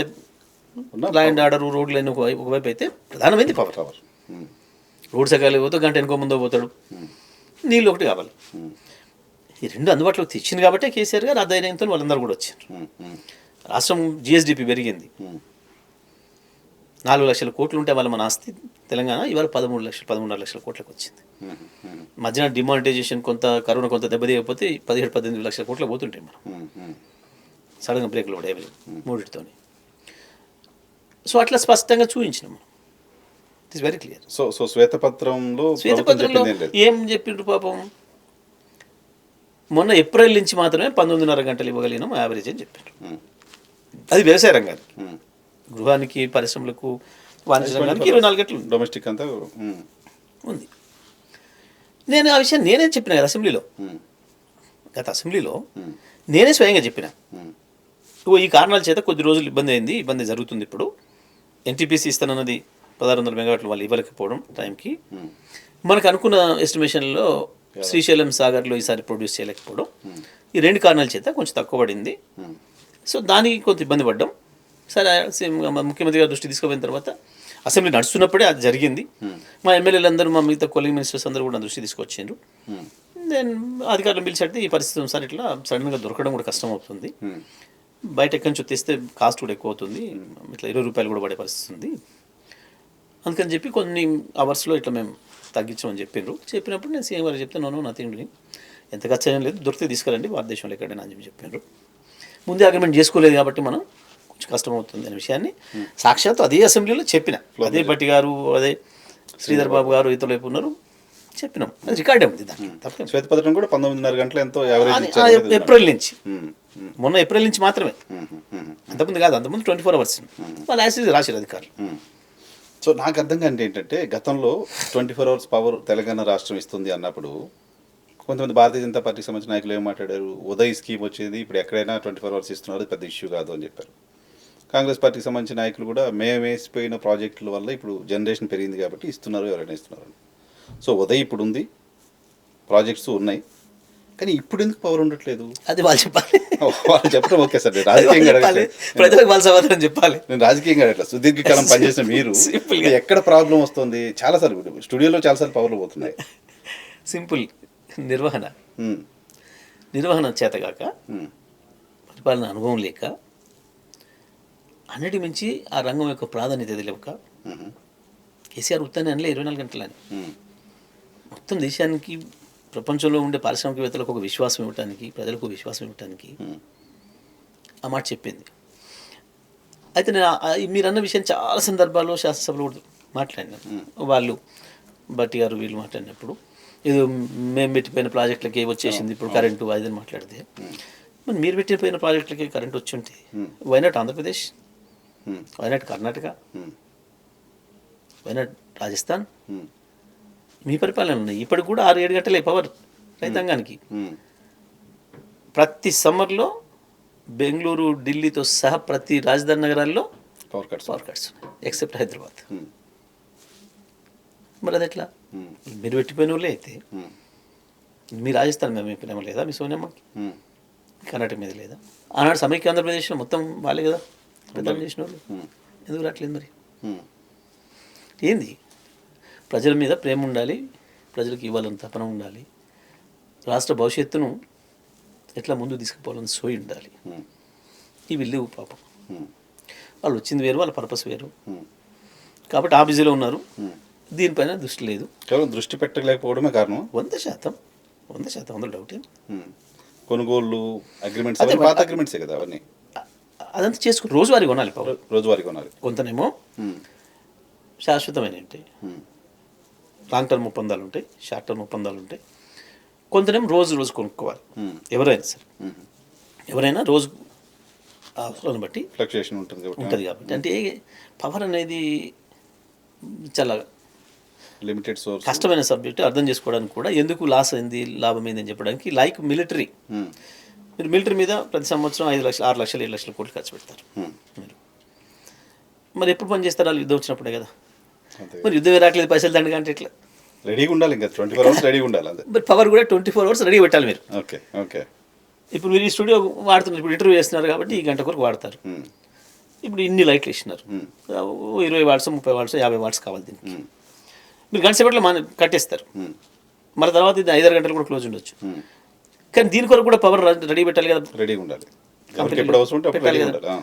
లా అండ్ ఆర్డర్, రోడ్లు అన్నీ ఒకవైపు అయితే ప్రధానమైంది పవర్. రోడ్ సకాలు పోతే గంట వెనుకో ముందో పోతాడు, నీళ్ళు ఒకటి కావాలి. ఈ రెండు అందుబాటులోకి తెచ్చింది కాబట్టి కేసీఆర్ గారు ఆ ధైర్యంతో వాళ్ళందరూ కూడా వచ్చారు. రాష్ట్రం జిఎస్డిపి పెరిగింది. 4 లక్షల కోట్లు ఉంటే వాళ్ళ మన ఆస్తి తెలంగాణ ఇవాళ 13.5 లక్షల కోట్లకు వచ్చింది. మధ్యన డిమానిటైజేషన్ కొంత, కరోనా కొంత దెబ్బతీయకపోతే 17-18 లక్షల కోట్లకు పోతుంటాయి మనం. సడన్గా బ్రేక్లు కూడా మూడిటితో. సో అట్లా స్పష్టంగా చూపించినాం మనం. It is very clear. So శ్వేతపత్రంలో ఏం చెప్పిండ్రు పాపం, మొన్న ఏప్రిల్ నుంచి మాత్రమే 19.5 గంటలు ఇవ్వగలిగినాం యావరేజ్ అని చెప్పారు. అది వ్యవసాయ రంగానికి, గృహానికి, పరిశ్రమలకు, వాణిజ్య రంగానికి 24 గంటలు డొమెస్టిక్ అంతా ఉంది. నేను ఆ విషయం నేనే చెప్పిన కదా అసెంబ్లీలో, గత అసెంబ్లీలో నేనే స్వయంగా చెప్పిన, ఈ కారణాల చేత కొద్ది రోజులు ఇబ్బంది జరుగుతుంది. ఇప్పుడు ఎన్టీపీసీ ఇస్తానన్నది 1600 మెగావాట్లు వాళ్ళు ఇవ్వలేకపోవడం టైంకి, మనకు అనుకున్న ఎస్టిమేషన్లో శ్రీశైలం సాగర్లో ఈసారి ప్రొడ్యూస్ చేయలేకపోవడం, ఈ 2 కారణాల చేత కొంచెం తక్కువ పడింది. సో దానికి కొంత ఇబ్బంది పడ్డాం. సరే, ముఖ్యమంత్రి గారు దృష్టి తీసుకుపోయిన తర్వాత అసెంబ్లీ నడుస్తున్నప్పుడే అది జరిగింది. మా ఎమ్మెల్యేలు అందరూ, మా మిగతా కొలింగ్ మినిస్టర్స్ అందరూ కూడా దృష్టి తీసుకొచ్చిండ్రు. దెన్ అధికారులు పిలిచి ఈ పరిస్థితి సార్ ఇట్లా సడన్గా దొరకడం కూడా కష్టం అవుతుంది, బయట ఎక్కడి నుంచి తెస్తే కాస్ట్ కూడా ఎక్కువ అవుతుంది, ఇట్లా 20 రూపాయలు కూడా పడే పరిస్థితి ఉంది, అందుకని చెప్పి కొన్ని అవర్స్లో ఇట్లా మేము తగ్గించామని చెప్పినప్పుడు నేను సీఎం గారు చెప్తే నో నథింగ్, ఎంత ఖర్చు అయినా లేదు, దొరికితే తీసుకురండి భారతదేశంలో ఎక్కడైనా అని చెప్పారు. ముందే అగ్రిమెంట్ చేసుకోలేదు కాబట్టి మనం కొంచెం కష్టం అవుతుంది అనే విషయాన్ని సాక్షాత్తు అదే అసెంబ్లీలో చెప్పిన, అదే భట్టి గారు, అదే శ్రీధర్ బాబు గారు, ఇతరులు వైపు ఉన్నారు, చెప్పినాం. అది రికార్డే ఉంది. దానికి శ్వేతపత్రం కూడా 19.5 గంటలు ఎంతో ఏప్రిల్ నుంచి, మొన్న ఏప్రిల్ నుంచి మాత్రమే, అంతకుముందు కాదు, అంతకుముందు 24 అవర్స్ వాళ్ళు యాసిడ్ రాశారు అధికారులు. సో నాకు అర్థం కాని ఏంటంటే, గతంలో 24 అవర్స్ పవర్ తెలంగాణ రాష్ట్రం ఇస్తుంది అన్నప్పుడు కొంతమంది భారతీయ జనతా పార్టీకి సంబంధించిన నాయకులు ఏం మాట్లాడారు, ఉదయ్ స్కీమ్ వచ్చేది, ఇప్పుడు ఎక్కడైనా 24 అవర్స్ ఇస్తున్నారు, పెద్ద ఇష్యూ కాదు అని చెప్పారు. కాంగ్రెస్ పార్టీకి సంబంధించిన నాయకులు కూడా మేము వేసిపోయిన ప్రాజెక్టుల వల్ల ఇప్పుడు జనరేషన్ పెరిగింది కాబట్టి ఇస్తున్నారు, ఎవరైనా ఇస్తున్నారు. సో ఉదయ్ ఇప్పుడు ఉంది, ప్రాజెక్ట్స్ ఉన్నాయి, కానీ ఇప్పుడు ఎందుకు పవర్ ఉండట్లేదు? అది వాళ్ళు చెప్పాలి. వాళ్ళు చెప్పడం ఓకే సార్, నేను రాజకీయంగా ప్రజలకు వాళ్ళ సమాధానం చెప్పాలి. నేను రాజకీయంగా అడగట్లేదు, సుదీర్ఘకాలం పనిచేసిన మీరు ఎక్కడ ప్రాబ్లం వస్తుంది? చాలాసార్లు స్టూడియోలో చాలాసార్లు పవర్లు పోతున్నాయి. సింపుల్, నిర్వహణ చేతగాక, పరిపాలన అనుభవం లేక, అన్నిటి మించి ఆ రంగం యొక్క ప్రాధాన్యత తెలియక, కేసీఆర్ ఉత్తానే అనలే 24 గంటలని, మొత్తం దేశానికి, ప్రపంచంలో ఉండే పారిశ్రామికవేత్తలకు ఒక విశ్వాసం ఇవ్వటానికి, ప్రజలకు విశ్వాసం ఇవ్వటానికి ఆ మాట చెప్పింది. అయితే నేను మీరు అన్న విషయం చాలా సందర్భాల్లో శాసనసభలో కూడా మాట్లాడినాను. వాళ్ళు భట్టి గారు వీళ్ళు మాట్లాడినప్పుడు, ఇది మేము పెట్టిపోయిన ప్రాజెక్టులకి వచ్చేసింది ఇప్పుడు కరెంటు అదని మాట్లాడితే, మరి మీరు పెట్టిపోయిన ప్రాజెక్టులకి కరెంట్ వచ్చి ఉంటే why not Andhra Pradesh, why not Karnataka, why not Rajasthan, మీ పరిపాలన ఉన్నాయి. ఇప్పటికి కూడా 6-7 గంటలే పవర్ రైతాంగానికి. ప్రతి సమ్మర్లో బెంగళూరు, ఢిల్లీతో సహా ప్రతి రాజధాని నగరాల్లో పవర్ కట్స్ ఎక్సెప్ట్ హైదరాబాద్. మరి అది ఎట్లా? మీరు పెట్టిపోయిన వాళ్ళే అయితే మీ రాజస్థాన్ మీద మీ ప్రేమ లేదా, మీ సోనియమ్మకి కర్ణాటక మీద లేదా? ఆనాడు సమైక్య ఆంధ్రప్రదేశ్లో మొత్తం వాళ్ళే కదా పెద్దలు చేసిన వాళ్ళు, ఎందుకు రావట్లేదు మరి? ఏంది? ప్రజల మీద ప్రేమ ఉండాలి, ప్రజలకు ఇవ్వాలని తపన ఉండాలి, రాష్ట్ర భవిష్యత్తును ఎట్లా ముందు తీసుకుపోవాలని సోయి ఉండాలి. ఇవి లేవు పాపం. వాళ్ళు వచ్చింది వేరు, వాళ్ళ పర్పస్ వేరు, కాబట్టి ఆ బిజీలో ఉన్నారు. దీనిపైన దృష్టి లేదు. కేవలం దృష్టి పెట్టలేకపోవడమే కారణం. 100% అందులో డౌట్ ఏం. కొనుగోళ్ళు అగ్రిమెంట్స్, పాత అగ్రిమెంట్సే కదా అవన్నీ. అదంతా చేసుకుని రోజువారీ కొనాలి, రోజువారీ కొనాలి. కొంతనేమో శాశ్వతమైన ఉంటాయి, లాంగ్ టర్మ్ ఒప్పందాలు ఉంటాయి, షార్ట్ టర్మ్ ఒప్పందాలు ఉంటాయి. కొంతనేమో రోజు కొనుక్కోవాలి. ఎవరైనా సరే, ఎవరైనా రోజు అవసరాన్ని బట్టి ఫ్లక్చుయేషన్ ఉంటుంది కాబట్టి. అంటే పవర్ అనేది చాలా లిమిటెడ్ సోర్స్, కష్టమైన సబ్జెక్ట్. అర్థం చేసుకోవడానికి కూడా ఎందుకు లాస్ అయింది, లాభం అయింది అని చెప్పడానికి. లైక్ మిలిటరీ, మీరు మిలిటరీ మీద ప్రతి సంవత్సరం 5 లక్షలు, 6 లక్షలు, 7 లక్షల కోట్లు ఖర్చు పెడతారు. మీరు మరి ఎప్పుడు పని చేస్తారు? వాళ్ళు యుద్ధం వచ్చినప్పుడే కదా. మరి యుద్ధం రావట్లేదు, పైసలు దండగా అంటే ఎట్లా? రెడీగా ఉండాలి, ఇంకా 24 hours రెడీగా ఉండాలి. అదే మరి పవర్ కూడా 24 hours రెడీ పెట్టాలి మీరు. Okay okay. ఇప్పుడు మీరు ఈ స్టూడియో వాడుతున్నారు, ఇప్పుడు ఇంటర్వ్యూ చేస్తున్నారు కాబట్టి ఈ గంట కొరకు వాడతారు. ఇప్పుడు ఇన్ని లైట్లు ఇస్తున్నారు, 20 వాట్స్, 30 వాట్స్, 50 వాట్స్ కావాలి దీనికి. మీరు గంట సేపట్లో కట్టేస్తారు. మరి తర్వాత ఇది 5-6 గంటలు కూడా క్లోజ్ ఉండొచ్చు. కానీ దీని కొరకు కూడా పవర్ రెడీ పెట్టాలి కదా, రెడీగా ఉండాలి. పెట్టాలి కదా.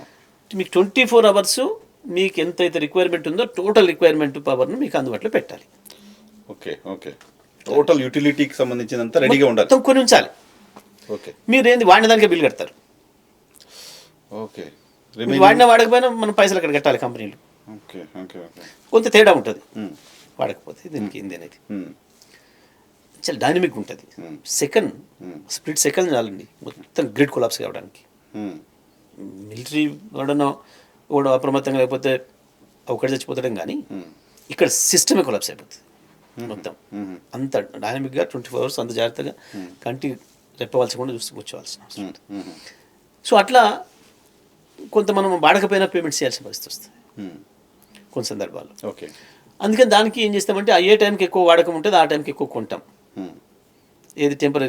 మీకు 24 hours మీకు ఎంతైతే రిక్వైర్మెంట్ ఉందో టోటల్ రిక్వైర్మెంట్ పవర్ను మీకు అందుబాటులో పెట్టాలి. Okay okay. టోటల్ యూటిలిటీకి సంబంధించినంత రెడీగా ఉండాలి, మొత్తం కొని ఉంచాలి. ఓకే. మీరు ఏంది వాడిన దానికే బిల్ కడతారు. ఓకే. వాడినా వాడకపోయినా మనం పైసలు అక్కడ కట్టాలి కంపెనీలు. Okay okay okay. కొంత తేడా ఉంటుంది వాడకపోతే దీనికి ఏంది అనేది. చాలా డైనమిక్ ఉంటుంది. స్ప్లిట్ సెకండ్ చాలండి మొత్తం గ్రిడ్ కొలాప్స్ కావడానికి. మిలిటరీ వాడు అప్రమత్తంగా లేకపోతే ఒకటి చచ్చిపోతాడం, కానీ ఇక్కడ సిస్టమే కొలాప్స్ అయిపోతుంది మొత్తం. అంత డైనమిక్గా 24 hours అంత జాగ్రత్తగా కంటి రెప్పవలసకుండా చూస్తూ కూర్చోవాల్సిన అవసరం ఉంటుంది. సో అట్లా కొంత మనం వాడకపోయినా పేమెంట్ చేయాల్సిన పరిస్థితి వస్తుంది కొన్ని సందర్భాల్లో. ఓకే. అందుకని దానికి ఏం చేస్తామంటే ఏ టైంకి ఎక్కువ వాడకం ఉంటుంది ఆ టైంకి ఎక్కువ కొంటాం. ఏది టెంపరీ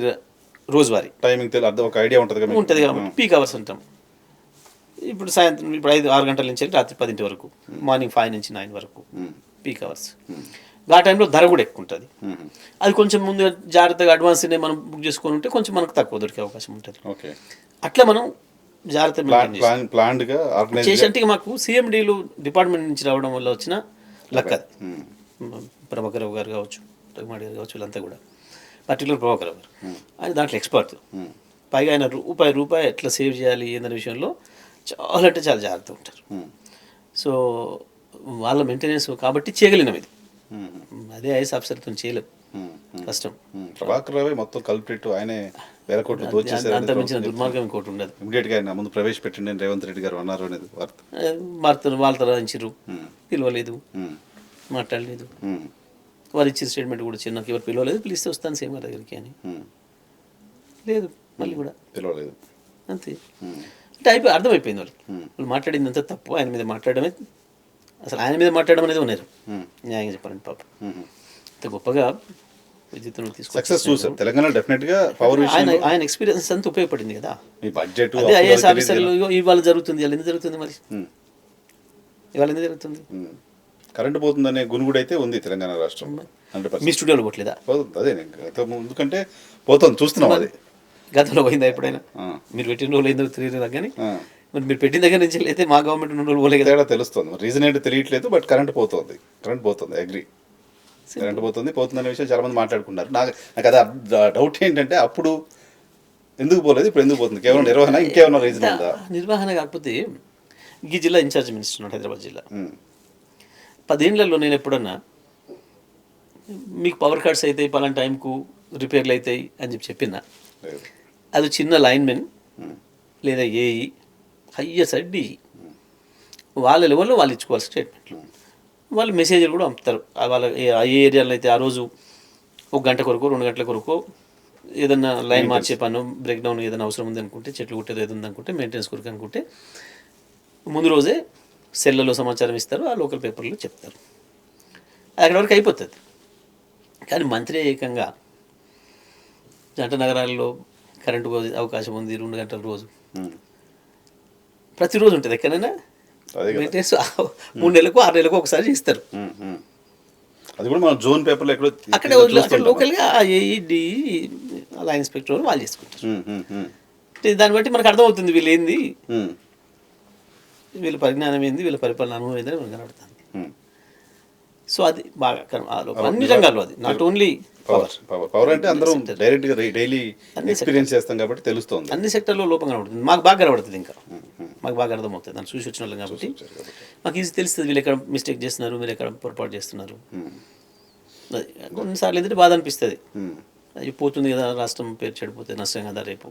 రోజువారీ టైమింగ్ ఒక ఐడియా ఉంటుంది కాబట్టి పీక్ అవర్స్ అంటాం. ఇప్పుడు సాయంత్రం ఇప్పుడు 5-6 గంటల నుంచి రాత్రి 10 వరకు, మార్నింగ్ 5 నుంచి 9 వరకు పీక్ అవర్స్. ఆ టైంలో ధర కూడా ఎక్కువ ఉంటుంది. అది కొంచెం ముందు జాగ్రత్తగా అడ్వాన్స్నే మనం బుక్ చేసుకొని ఉంటే కొంచెం మనకు తక్కువ దొరికే అవకాశం ఉంటుంది. ఓకే. అట్లా మనం జాగ్రత్తగా చేసి అంటే మాకు సిఎండీలు డిపార్ట్మెంట్ నుంచి రావడం వల్ల వచ్చిన లక్ అది. ప్రభాకర్ రావు గారు కావచ్చు, రఘుమాడి గారు కావచ్చు, వీళ్ళంతా కూడా పర్టికులర్ ప్రభాకర్ రావు గారు ఆయన దాంట్లో ఎక్స్పర్ట్. పైగా ఆయన రూపాయి ఎట్లా సేవ్ చేయాలి అనే విషయంలో చాలా అంటే చాలా జాగ్రత్త ఉంటారు. సో వాళ్ళ మెయింటెనెన్స్ కాబట్టి చేయగలిగినాం ఇది. అదే ఐఎస్ ఆఫీసర్తో చేయలేం, కష్టం. ప్రభాకర్ రావే మొత్తం కల్ప్రిట్, ఆయనే వేల కోట్లు దోచేశారు. అంత మించిన దుర్మార్గం ఇంకోటి ఉండదు. ఇమీడియట్గా ఆయన ముందు ప్రవేశపెట్టిండి రేవంత్ రెడ్డి గారు అన్నారు అనేది వాళ్ళ తరలించారు, పిలవలేదు, మాట్లాడలేదు. వారు ఇచ్చిన స్టేట్మెంట్ కూడా చిన్న నాకు ఎవరు పిలవలేదు, పిలిస్తే వస్తాను సేమ్ గారి దగ్గరికి అని. లేదు మళ్ళీ కూడా పిలవలేదు, అంతే. అంటే అర్థమైపోయింది వాళ్ళు మాట్లాడింది అంతా తప్పు. ఆయన మీద మాట్లాడమే, అసలు ఆయన మీద మాట్లాడడం అనేది ఉన్నారు న్యాయంగా చెప్పాలండి. పాప అంత గొప్పగా విద్యుత్తును తీసుకొచ్చి తెలంగాణ డెఫినెట్గా పవర్ ఆయన ఎక్స్పీరియన్స్ అంతా ఉపయోగపడింది కదా. బడ్జెట్ అదే ఐఏఎస్ ఆఫీసర్లు ఇవాళ జరుగుతుంది, ఇవాళ ఎందుకు జరుగుతుంది, మరి ఇవాళ ఎందుకు జరుగుతుంది? కరెంట్ పోతుందనే గునుగుడు అయితే ఉంది తెలంగాణ రాష్ట్రం. మీ స్టూడియోలో పోవట్లేదా? అదే ఎందుకంటే పోతుంది, చూస్తున్నాం. అది గతంలో పోయిందా ఎప్పుడైనా? మీరు పెట్టిన రోజులు ఏందో తెలియదు కానీ మరి మీరు పెట్టిన దగ్గర నుంచి అయితే మా గవర్నమెంట్ ఉన్న రోజులు పోలే కదా, తెలుస్తుంది. రీజన్ ఏంటో తెలియట్లేదు, బట్ కరెంట్ పోతుంది. అగ్రి, కరెంట్ పోతుందనే విషయం చాలా మంది మాట్లాడుకున్నారు. నాకు అది డౌట్ ఏంటంటే అప్పుడు ఎందుకు పోలేదు, ఇప్పుడు ఎందుకు పోతుంది? కేవలం నిర్వహణ, ఇంకేమన్నా రీజన్ ఉందా? నిర్వహణ కాకపోతే ఈ జిల్లా ఇన్ఛార్జ్ మినిస్టర్ ఉన్నాడు, హైదరాబాద్ జిల్లా. 10 ఏళ్లలో నేను ఎప్పుడన్నా మీకు పవర్ కట్స్ అవుతాయి, పలానా టైంకు రిపేర్లు అవుతాయి అని చెప్పినా, అది చిన్న లైన్మెన్ లేదా ఏఈ హయ్యెస్ట్ డిఈ వాళ్ళ లెవెల్లో వాళ్ళు ఇచ్చుకోవాలి స్టేట్మెంట్లు. వాళ్ళు మెసేజ్లు కూడా పంపుతారు. వాళ్ళ ఏ ఏరియాలో అయితే ఆ రోజు 1 గంట కొరకు 2 గంటల కొరకు ఏదన్నా లైన్ మార్చే పను, బ్రేక్ డౌన్ ఏదైనా అవసరం ఉంది అనుకుంటే, చెట్లు కుట్టేది ఏది ఉందనుకుంటే, మెయింటెనెన్స్ కొరకు అనుకుంటే ముందు రోజే సెల్లలో సమాచారం ఇస్తారు, ఆ లోకల్ పేపర్లో చెప్తారు. అక్కడి వరకు అయిపోతుంది. కానీ మంత్రి ఏకంగా జంట నగరాల్లో కరెంటు అవకాశం ఉంది 2 గంటల రోజు, ప్రతిరోజు ఉంటుంది ఎక్కడైనా మెయింటెనెన్స్ 3 నెలలకు 6 నెలలకు ఒకసారి చేస్తారు. అది కూడా మనం జోన్ పేపర్లో ఎక్కడో అక్కడ లోకల్గా ఏఈడి అలా ఇన్స్పెక్టర్ వాళ్ళు చేసుకుంటారు. దాన్ని బట్టి మనకు అర్థమవుతుంది వీళ్ళు ఏంది, వీళ్ళ పరిజ్ఞానం ఏంది, వీళ్ళ పరిపాలన అనుభవం ఏందని మనకు కనబడుతుంది. సో అది బాగా అన్ని రంగాల్లో, అది నాట్ ఓన్లీ పవర్ అంటే అందరం డైరెక్ట్ గా డైలీ ఎక్స్పీరియన్స్ చేస్తాం కాబట్టి తెలుస్తుంది. అన్ని సెక్టర్లో లోపం కనబడుతుంది, మాకు బాగా కనబడుతుంది, ఇంకా మాకు బాగా అర్థమవుతుంది, దాన్ని చూసి వచ్చిన వాళ్ళం కాబట్టి మాకు ఈజీ తెలుస్తుంది వీళ్ళు ఎక్కడ మిస్టేక్ చేస్తున్నారు, మీరు ఎక్కడ పొరపాటు చేస్తున్నారు. అది కొన్నిసార్లు ఏంటంటే బాధ అనిపిస్తుంది, అది పోతుంది కదా రాష్ట్రం పేరు చెడిపోతే నష్టం కదా రేపు.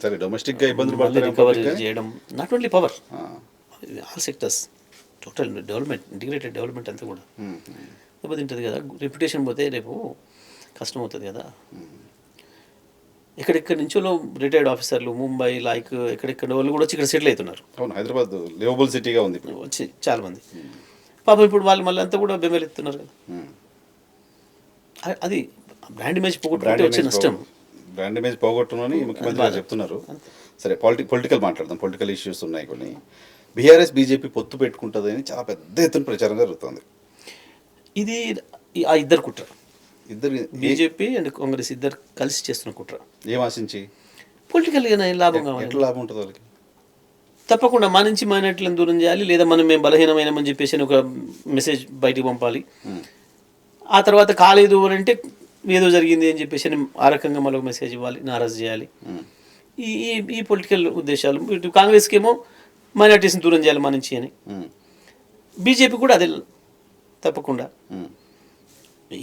సరే డొమెస్టిక్ గా ఇబ్బందులు మళ్ళీ రికవరీ చేయడం, not only power, all sectors, total development, integrated development అంతా కూడా దెబ్బతింటుంది కదా. రెప్యుటేషన్ పోతే రేపు కష్టం అవుతుంది కదా. ఎక్కడెక్కడి నుంచో రిటైర్డ్ ఆఫీసర్లు ముంబై లైక్ ఎక్కడెక్కడ వాళ్ళు కూడా వచ్చి ఇక్కడ సెటిల్ అవుతున్నారు. అవును, హైదరాబాద్ లివబుల్ సిటీగా ఉంది వచ్చి చాలామంది. పాపం ఇప్పుడు వాళ్ళు మళ్ళీ అంతా కూడా బెంబెలెత్తున్నారు కదా. అది బ్రాండ్ ఇమేజ్ పోగొట్టుకుంటే వచ్చే నష్టం. బ్రాండ్ ఇమేజ్ పోగొట్టునని ముఖ్యమంత్రి గారు చెప్తున్నారు. సరే పొలిటికల్ మాట్లాడదాం. పొలిటికల్ ఇష్యూస్ ఉన్నాయి కొన్ని. బీఆర్ఎస్ బీజేపీ పొత్తు పెట్టుకుంటుందని చాలా పెద్ద ఎత్తున ప్రచారం జరుగుతుంది. ఇది ఆ ఇద్దరు కుట్ర, ఇద్దరు బీజేపీ అండ్ కాంగ్రెస్ ఇద్దరు కలిసి చేస్తున్న కుట్ర. ఏం ఆశించి? పొలిటికల్గా లాభం కావాలి. ఎట్లా లాభం ఉంటుంది వాళ్ళకి? తప్పకుండా మా నుంచి మైనార్టీలను దూరం చేయాలి, లేదా మేము బలహీనమైనమని చెప్పేసి ఒక మెసేజ్ బయటికి పంపాలి. ఆ తర్వాత కాలేదు అని అంటే ఏదో జరిగింది అని చెప్పేసి ఆ రకంగా మళ్ళీ ఒక మెసేజ్ ఇవ్వాలి, నారాజు చేయాలి. ఈ ఈ పొలిటికల్ ఉద్దేశాలు. ఇటు కాంగ్రెస్కి ఏమో మైనార్టీస్ని దూరం చేయాలి మా నుంచి అని, బీజేపీ కూడా అదే తప్పకుండా.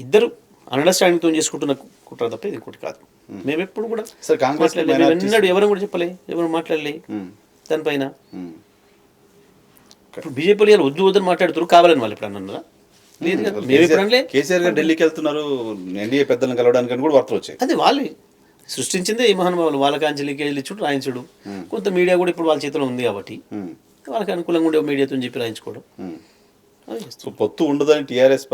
ఇద్దరు అండర్స్టాండింగ్తో చేసుకుంటున్న కుట్ర తప్ప ఇది ఇంకోటి కాదు. మేము ఎప్పుడు కూడా ఎన్నడూ ఎవరు కూడా చెప్పలే, ఎవరు మాట్లాడలే దానిపైన. ఇప్పుడు బీజేపీ వాళ్ళు వద్దు వద్దని మాట్లాడుతారు, కావాలని వాళ్ళు ఇప్పుడు అన్నారా? లేదు కదా. మేము ఎప్పుడు కేసీఆర్ గారు ఢిల్లీకి వెళ్తున్నారు ఎన్డీఏ పెద్దలను కలవడానికి కూడా వార్తలు వచ్చాయి. అదే వాళ్ళే సృష్టించిందే ఈ మహానుభావులు. వాళ్ళకి అంజలికేజీలు ఇచ్చుడు రాయించుడు, కొంత మీడియా కూడా ఇప్పుడు వాళ్ళ చేతిలో ఉంది కాబట్టి వాళ్ళకి అనుకూలంగా ఉండే మీడియాతో చెప్పి రాయించుకోవడం. సో పొత్తు ఉండదని బీఆర్ఎస్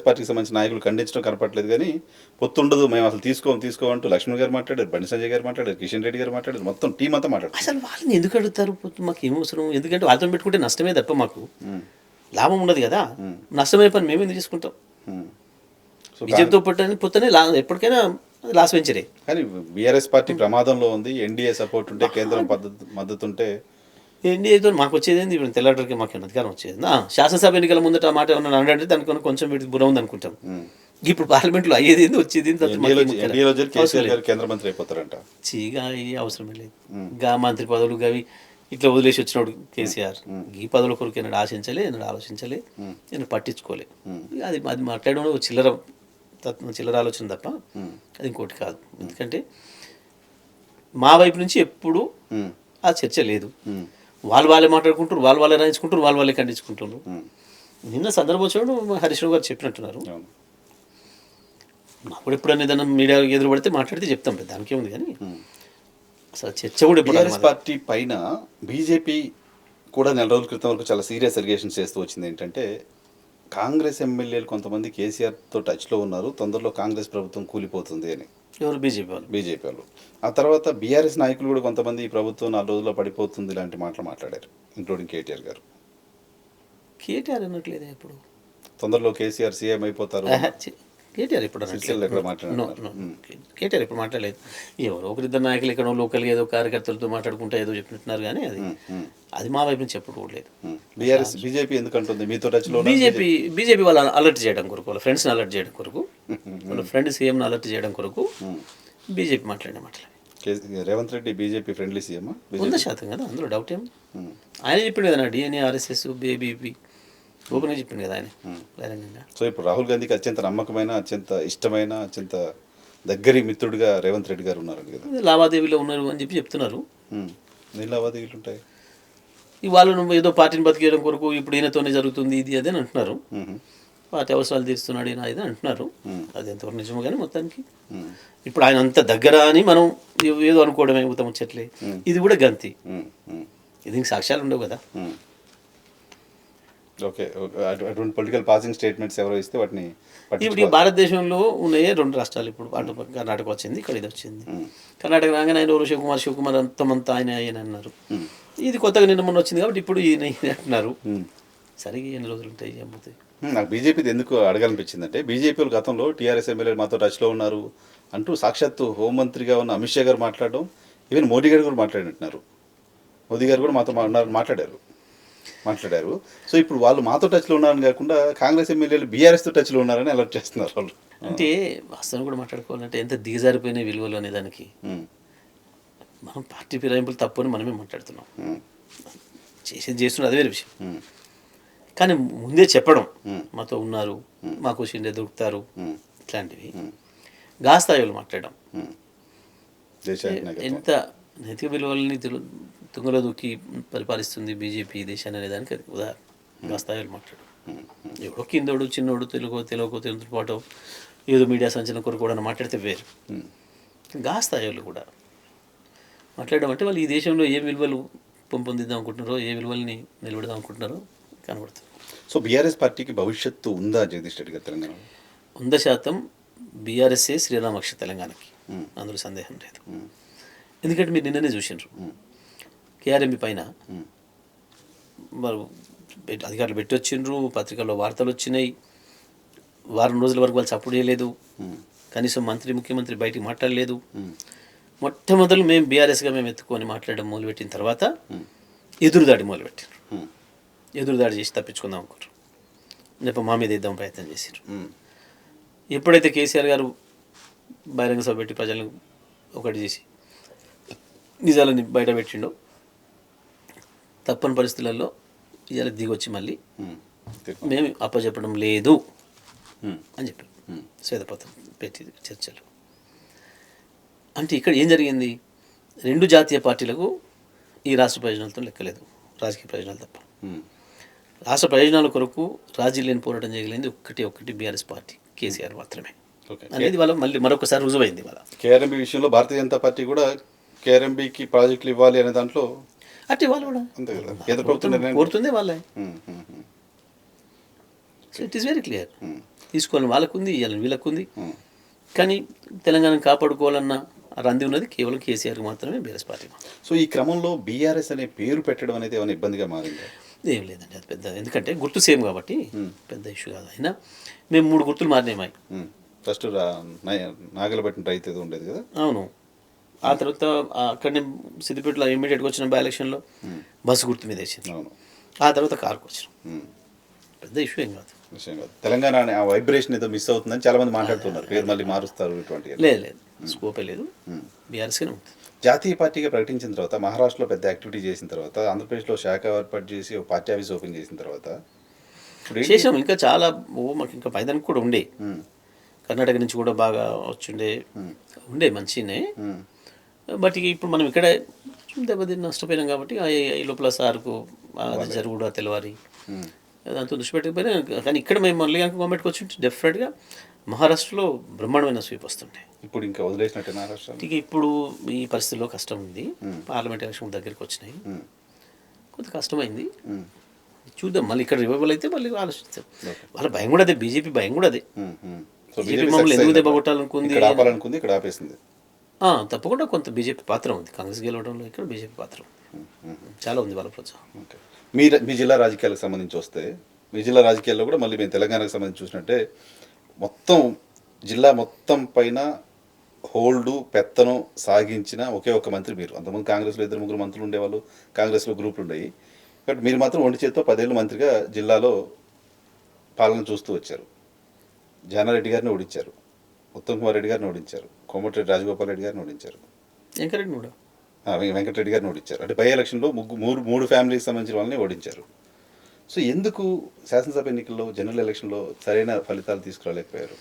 పార్టీకి సంబంధించిన నాయకులు ఖండించడం కనపట్లేదు. కానీ పొత్తు ఉండదు, మేము అసలు తీసుకోమంటూ లక్ష్మణ్ గారు మాట్లాడారు, బండి సంజయ్ గారు మాట్లాడారు, కిషన్ రెడ్డి గారు మాట్లాడారు, మొత్తం టీం అంతా మాట్లాడారు. అసలు వాళ్ళని ఎందుకు అడుగుతారు? మాకు ఏం అవసరం? ఎందుకంటే వాళ్ళతో పెట్టుకుంటే నష్టమే తప్ప మాకు లాభం ఉండదు కదా. నష్టమే పని మేము ఎందుకు చేసుకుంటాం? బీజేపీతో పొత్తనే ఎప్పటికైనా లాస్ వెంచరే. కానీ బీఆర్ఎస్ పార్టీ ప్రమాదంలో ఉంది. ఎన్డీఏ సపోర్ట్ ఉంటే, కేంద్రం మద్దతు ఉంటే ఎన్డీఏతో మాకు వచ్చేది ఏంది? ఇప్పుడు తెల్లవారికి మాకు అధికారం వచ్చేది. శాసనసభ ఎన్నికల ముందట మాట ఏమన్నా అంటే దానికి కొంచెం వీటికి బురం ఉంది అనుకుంటాం. ఇప్పుడు పార్లమెంట్లో అయ్యేది ఏంది, వచ్చేది కేంద్ర మంత్రి అయిపోతారంట. చీగా అవసరమే లేదు. గా మంత్రి పదవులు గవి ఇట్లా వదిలేసి వచ్చినాడు కేసీఆర్. ఈ పదవుల కొరకు ఏనాడు ఆశించలే, ఏనాడు ఆలోచించలే, నేను పట్టించుకోలే. అది మాట్లాడడం చిల్లర ఆలోచన తప్ప అది ఇంకోటి కాదు. ఎందుకంటే మా వైపు నుంచి ఎప్పుడు ఆ చర్చ లేదు. వాళ్ళే మాట్లాడుకుంటారు, వాళ్ళే రాయించుకుంటారు, వాళ్ళే ఖండించుకుంటున్నారు. నిన్న సందర్భం వచ్చాడు హరీష్ రావు గారు చెప్పినట్టున్నారు. నాకు కూడా ఎప్పుడైనా ఏదైనా మీడియా ఎదురు పడితే మాట్లాడితే చెప్తాం, దానికే ఉంది. కానీ అసలు చర్చ కూడా బీఆర్ఎస్ పార్టీ పైన బీజేపీ కూడా నెల రోజుల క్రితం వరకు చాలా సీరియస్ అలిగేషన్స్ చేస్తూ వచ్చింది. ఏంటంటే కాంగ్రెస్ ఎమ్మెల్యేలు కొంతమంది కేసీఆర్తో టచ్లో ఉన్నారు, తొందరలో కాంగ్రెస్ ప్రభుత్వం కూలిపోతుంది అని. ఎవరు? బీజేపీ వాళ్ళు. ఆ తర్వాత బీఆర్ఎస్ నాయకులు కూడా కొంతమంది ఈ ప్రభుత్వం 4 రోజుల్లో పడిపోతుంది ఇలాంటి మాటలు మాట్లాడారు, ఇంక్లూడింగ్ కేటీఆర్ గారు. కేటీఆర్ అనట్లేదే ఇప్పుడు. తొందరలో కేసీఆర్ సీఎం అయిపోతారు. కేటీఆర్ ఇప్పుడు కేటీఆర్ ఇప్పుడు మాట్లాడలేదు. ఎవరో ఒకరిద్దరు నాయకులు ఇక్కడ లోకల్గా ఏదో కార్యకర్తలతో మాట్లాడుకుంటే ఏదో చెప్పినట్టున్నారు. కానీ అది మా వైపు నుంచి ఎప్పుడు కూడా లేదు. బీజేపీ ఎందుకంటుంది మీతో టచ్లో? బీజేపీ వాళ్ళని అలర్ట్ చేయడం కొరకు, వాళ్ళ ఫ్రెండ్స్ని అలర్ట్ చేయడం కొరకు, వాళ్ళ ఫ్రెండ్ సీఎంని అలర్ట్ చేయడం కొరకు బీజేపీ మాట్లాడిన మాటలు. Revanth Reddy BJP friendly CM 100% కదా, అందులో డౌట్ ఏం. ఆయన చెప్పిండు కదా, డిఎన్ఏ ఆర్ఎస్ఎస్ బీబీపీ ఓపెన్గా చెప్పిండు కదా ఆయన బహిరంగంగా. సో ఇప్పుడు రాహుల్ గాంధీకి అత్యంత నమ్మకమైన, అత్యంత ఇష్టమైన, అత్యంత దగ్గరి మిత్రుడిగా రేవంత్ రెడ్డి గారు ఉన్నారు కదా. లావాదేవీలో ఉన్నారు అని చెప్తున్నారు. ఎన్ని లావాదేవీలు ఉంటాయి? వాళ్ళు ఏదో పార్టీని బతికేయడం కొరకు ఇప్పుడు ఈయనతోనే జరుగుతుంది ఇది అదే అని అంటున్నారు. పార్టీ అవసరాలు తీరుస్తున్నాడు ఈయన ఇది అంటున్నారు. అది ఎంతవరకు నిజమో కానీ మొత్తానికి ఇప్పుడు ఆయన అంత దగ్గర అని మనం ఏదో అనుకోవడమే ఉత్తమ ముచ్చట్లే. ఇది కూడా గంతి, ఇది సాక్ష్యాలు ఉండవు కదా. ఓకే. అటువంటి పొలిటికల్ పాసింగ్ స్టేట్మెంట్స్ ఎవరో ఇస్తే వాటిని ఇప్పుడు ఈ భారతదేశంలో ఉన్నాయే 2 రాష్ట్రాలు. ఇప్పుడు అటు కర్ణాటక వచ్చింది, ఇక్కడ ఇది వచ్చింది. కర్ణాటక రాగానే ఆయన ఎవరు శివకుమార్ అంతమంతా ఆయన అన్నారు. ఇది కొత్తగా నిన్న మొన్న వచ్చింది కాబట్టి ఇప్పుడు ఈయన అంటున్నారు. సరిగ్గా ఎన్ని రోజులు ఉంటాయి అమ్ముతాయి. నాకు బీజేపీది ఎందుకు అడగాలనిపించిందంటే, బీజేపీ గతంలో టీఆర్ఎస్ ఎమ్మెల్యేలు మాతో టచ్లో ఉన్నారు అంటూ సాక్షాత్తు హోంమంత్రిగా ఉన్న అమిత్ షా గారు మాట్లాడడం, ఈవెన్ మోడీ గారు కూడా మాట్లాడినట్టున్నారు. మోదీ గారు కూడా మాతో మాట్లాడారు. సో ఇప్పుడు వాళ్ళు మాతో టచ్లో ఉన్నారని కాకుండా కాంగ్రెస్ ఎమ్మెల్యేలు బీఆర్ఎస్తో టచ్లో ఉన్నారని అలర్ట్ చేస్తున్నారు వాళ్ళు. అంటే వాస్తవం కూడా మాట్లాడుకోవాలంటే ఎంత దిగజారిపోయిన విలువలు అనే దానికి మనం పార్టీ ఫిరాయింపులు తప్పు అని మనమే మాట్లాడుతున్నాం. చేస్తున్నారు అదే వేరే విషయం. కానీ ముందే చెప్పడం మాతో ఉన్నారు, మాకు షిండే దొరుకుతారు, ఇట్లాంటివి గా స్థాయిలో మాట్లాడడం ఎంత నైతిక విలువలని తుంగలో దూకి పరిపాలిస్తుంది బీజేపీ దేశాన్ని అనేదానికి అది ఉదాహరణ. గా స్థాయిలో మాట్లాడడం ఎవడో కిందోడు చిన్నోడు తెలుగు పాటు ఏదో మీడియా సంచలనం కొరకు కూడా మాట్లాడితే వేరు. గా స్థాయిలో కూడా మాట్లాడడం అంటే వాళ్ళు ఈ దేశంలో ఏ విలువలు పెంపొందిద్దాం అనుకుంటున్నారో, ఏ విలువల్ని నిలబెడదాం అనుకుంటున్నారో కనబడుతుంది. సో బీఆర్ఎస్ పార్టీకి భవిష్యత్తు ఉందా జగదీష్ రెడ్డి గారు తెలంగాణలో? 100% బీఆర్ఎస్ఏ శ్రీరామక్ష తెలంగాణకి, అందులో సందేహం లేదు. ఎందుకంటే మీరు నిన్ననే చూసినారు కేఆర్ఎంబి పైన వారు అధికారులు పెట్టి వచ్చిండ్రు, పత్రికల్లో వార్తలు వచ్చినాయి. వారం రోజుల వరకు వాళ్ళు సపోర్ట్ చేయలేదు, కనీసం ముఖ్యమంత్రి బయటికి మాట్లాడలేదు. మొట్టమొదలు మేము బీఆర్ఎస్గా మేము ఎత్తుకొని మాట్లాడడం మొదలుపెట్టిన తర్వాత ఎదురుదాడి మొదలుపెట్టారు. ఎదురుదాడి చేసి తప్పించుకుందాం అనుకుంటారు, లేకపోతే మా మీద ఇద్దాం ప్రయత్నం చేశారు. ఎప్పుడైతే కేసీఆర్ గారు బహిరంగ సభ పెట్టి ప్రజలను ఒకటి చేసి నిజాలని బయట పెట్టిండో, తప్పని పరిస్థితులలో ఇవాళ దిగొచ్చి మళ్ళీ మేము అప్పచెప్పడం లేదు అని చెప్పారు శ్వేతపత్రం పెట్టి చర్చలు. అంటే ఇక్కడ ఏం జరిగింది? 2 జాతీయ పార్టీలకు ఈ రాష్ట్ర ప్రయోజనాలతో లెక్కలేదు, రాజకీయ ప్రయోజనాలు తప్ప. రాష్ట్ర ప్రయోజనాల కొరకు రాజీ లేని పోరాటం చేయగలిగింది ఒక్కటి బీఆర్ఎస్ పార్టీ, కేసీఆర్ మాత్రమే అనేది వాళ్ళ మళ్ళీ మరొకసారి రుజువైంది. వాళ్ళ కేఆర్ఎంబీ విషయంలో భారతీయ జనతా పార్టీ కూడా కేఆర్ఎంబీకి ప్రాజెక్టులు ఇవ్వాలి అనే దాంట్లో అంటే వాళ్ళు కూడా అంతే కదా, కేంద్ర ప్రభుత్వం కోరుతుంది వాళ్ళే. So it is very clear. తీసుకోవాలని వాళ్ళకు ఉంది, ఇవ్వాలని వీళ్ళకు ఉంది. కానీ తెలంగాణను కాపాడుకోవాలన్న రంది ఉన్నది కేవలం కేసీఆర్కి మాత్రమే, బీఆర్ఎస్ పార్టీ. సో ఈ క్రమంలో బీఆర్ఎస్ అనే పేరు పెట్టడం అనేది ఏమైనా ఇబ్బందిగా మారింది? ఏం లేదండి, అది పెద్ద, ఎందుకంటే గుర్తు సేమ్ కాబట్టి పెద్ద ఇష్యూ కాదు. అయినా మేము 3 గుర్తులు మారినాయి. ఫస్ట్ నాగలబెట్టిన రైతు ఏదో ఉండేది కదా. అవును. ఆ తర్వాత అక్కడనే సిద్దిపేటలో ఇమీడియట్గా వచ్చిన బై ఎలక్షన్లో బస్సు గుర్తు మీద వేసింది. అవును. ఆ తర్వాత కార్కు వచ్చినాం. పెద్ద ఇష్యూ ఏం కాదు. విషయం కాదు. తెలంగాణ ఆ వైబ్రేషన్ ఏదో మిస్ అవుతుందని చాలా మంది మాట్లాడుతున్నారు, పేరు మళ్ళీ మారుస్తారు ఇటువంటి. లేదు, స్కోపే లేదు, బీఆర్ఎస్గానే ఉంటుంది. జాతీయ పార్టీగా ప్రకటించిన తర్వాత, మహారాష్ట్రలో పెద్ద యాక్టివిటీ చేసిన తర్వాత, ఆంధ్రప్రదేశ్లో శాఖ ఏర్పాటు చేసి ఒక పార్టీ ఆఫీస్ ఓపెన్ చేసిన తర్వాత చేసాం. ఇంకా చాలా మాకు ఇంకా పైదానికి కూడా ఉండే, కర్ణాటక నుంచి కూడా బాగా ఉండే మంచినే. బట్ ఇప్పుడు మనం ఇక్కడే దెబ్బతిని నష్టపోయినాం కాబట్టి ఈ లోపల సార్కు అది జరుగుడా తెలవాలి, దాంతో దృష్టి పెట్టకపోయినా. కానీ ఇక్కడ మేము మళ్ళీ కనుక గవర్నమెంట్కి వచ్చి డెఫినెట్గా మహారాష్ట్రలో బ్రహ్మాండమైన స్వీప్ వస్తుండే. ఇప్పుడు ఇంకా వదిలేసినట్టే మహారాష్ట్ర. ఇక ఇప్పుడు ఈ పరిస్థితుల్లో కష్టం ఉంది. పార్లమెంట్ ఎలక్షన్ దగ్గరికి వచ్చినాయి, కొంత కష్టమైంది. చూద్దాం, మళ్ళీ ఇక్కడ రివైవల్ అయితే మళ్ళీ ఆలోచిస్తాం. వాళ్ళ భయం కూడా అదే, బీజేపీ భయం కూడా అదే. బీజేపీ మమ్మల్ని ఎందుకు దెబ్బ కొట్టాలనుకుంది, ఇక్కడ ఆపేసింది. తప్పకుండా కొంత బీజేపీ పాత్ర ఉంది, కాంగ్రెస్ గెలవడంలో ఇక్కడ బీజేపీ పాత్ర చాలా ఉంది, వాళ్ళ ప్రోత్సాహం. మీ జిల్లా రాజకీయాలకు సంబంధించి వస్తే, మీ జిల్లా రాజకీయాల్లో కూడా మళ్ళీ మేము తెలంగాణకు సంబంధించి చూసినట్టే మొత్తం జిల్లా మొత్తం పైన హోల్డు పెత్తనం సాగించిన ఒకే ఒక మంత్రి మీరు. అంతకుముందు కాంగ్రెస్లో 2-3 మంత్రులు ఉండేవాళ్ళు, కాంగ్రెస్లో గ్రూపులు ఉండేవి. బట్ మీరు మాత్రం ఒంటి చేతితో 10 ఏళ్ళు మంత్రిగా జిల్లాలో పాలన చూస్తూ వచ్చారు. జానారెడ్డి గారిని ఓడించారు, ఉత్తమ్ కుమార్ రెడ్డి గారిని ఓడించారు, కోమటిరెడ్డి రాజగోపాల్ రెడ్డి గారిని ఓడించారు, వెంకటరెడ్డి గారిని ఓడించారు. అంటే బై ఎలక్షన్లో 3 ఫ్యామిలీకి సంబంధించిన వాళ్ళని ఓడించారు. సో ఎందుకు శాసనసభ ఎన్నికల్లో, జనరల్ ఎలక్షన్లో సరైన ఫలితాలు తీసుకురాలేకపోయారు?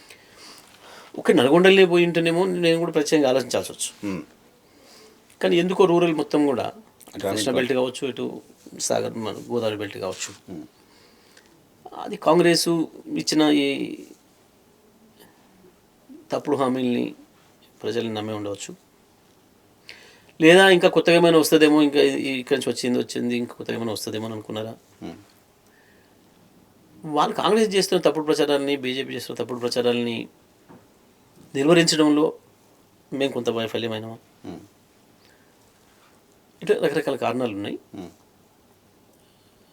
ఒక నల్గొండలే పోయి ఉంటేనేమో నేను కూడా ప్రత్యేకంగా ఆలోచించాల్సి వచ్చు. కానీ ఎందుకో రూరల్ మొత్తం కూడా, కృష్ణ బెల్ట్ కావచ్చు, ఇటు సాగర్ గోదావరి బెల్ట్ కావచ్చు, అది కాంగ్రెస్ ఇచ్చిన ఈ తప్పుడు హామీల్ని ప్రజల్ని నమ్మే ఉండవచ్చు. లేదా ఇంకా కొత్తగా ఏమైనా వస్తుందేమో, ఇంకా ఇక్కడి నుంచి వచ్చింది ఇంకా కొత్తగా ఏమైనా వస్తుందేమో అని అనుకున్నారా? వాళ్ళు కాంగ్రెస్ చేస్తున్న తప్పుడు ప్రచారాన్ని, బీజేపీ చేస్తున్న తప్పుడు ప్రచారాన్ని నిర్వహించడంలో మేము కొంత వైఫల్యమైనాము. ఉమ్, ఇట్లా రకరకాల కారణాలు ఉన్నాయి.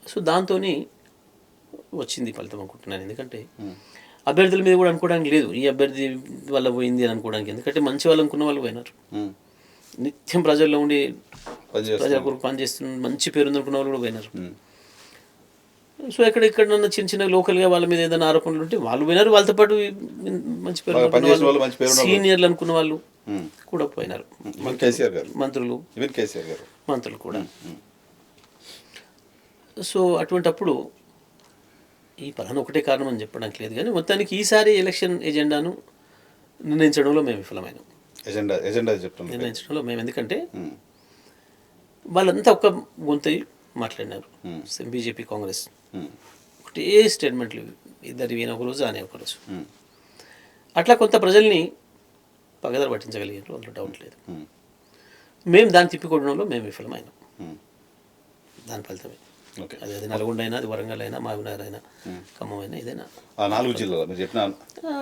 సో దాంతో వచ్చింది ఫలితం అనుకుంటున్నాను. ఎందుకంటే ఉమ్, అభ్యర్థుల మీద కూడా అనుకోవడానికి లేదు, ఈ అభ్యర్థి వల్ల పోయింది అని అనుకోవడానికి. ఎందుకంటే మంచి వాళ్ళు అనుకున్న వాళ్ళు పోయినారు. ఉమ్. నిత్యం ప్రజల్లో ఉండి పనిచేస్తున్నారు. ప్రజల కొరకు పనిచేస్తున్న మంచి పేరు అనుకున్న వాళ్ళు కూడా పోయినారు. ఉమ్, సో ఎక్కడెక్కడన్నా చిన్న చిన్న లోకల్గా వాళ్ళ మీద ఏదైనా ఆరోపణలు ఉంటే వాళ్ళు పోయినారు. వాళ్ళతో పాటు మంచి పేరు బాగా అనుకున్న పనిచేసిన వాళ్ళు, వాళ్ళు, మంచి పేరు ఉన్న వాళ్ళు. సీనియర్లు అనుకున్న వాళ్ళు ఉమ్. కూడా పోయినారు. ఈవెన్ కేసీఆర్ గారు మంత్రులు ఈవెన్ కేసీఆర్ గారు మంత్రులు కూడా. సో అటువంటప్పుడు ఈ పలానా ఒకటే కారణం అని చెప్పడానికి లేదు, కానీ మొత్తానికి ఈసారి ఎలక్షన్ ఎజెండాను నిర్ణయించడంలో మేము విఫలమైనాం. ఎజెండా ఎజెండా చెప్తున్నాను. నిర్ణయించడంలో మేము, ఎందుకంటే ఉమ్, వాళ్ళంతా ఒక్క గొంతై మాట్లాడినారు. Hmm. బీజేపీ, కాంగ్రెస్ ఉమ్, ఒకటే స్టేట్మెంట్లు, ఇద్దరు ఈయన ఒకరోజు అనే ఒకరోజు. ఉమ్, అట్లా కొంత ప్రజల్ని పగదర పట్టించగలిగారు, అందులో డౌట్ లేదు. ఉమ్, మేము దాన్ని తిప్పికొట్టడంలో మేము విఫలమైనాం. ఉమ్. దాని ఫలితమే ఓకే. అది అది నల్గొండ అయినా, అది వరంగల్ అయినా, మహబూబ్నగర్ అయినా, ఖమ్మం అయినా, ఏదైనా. ఆ 4 జిల్లాలు మీరు చెప్పిన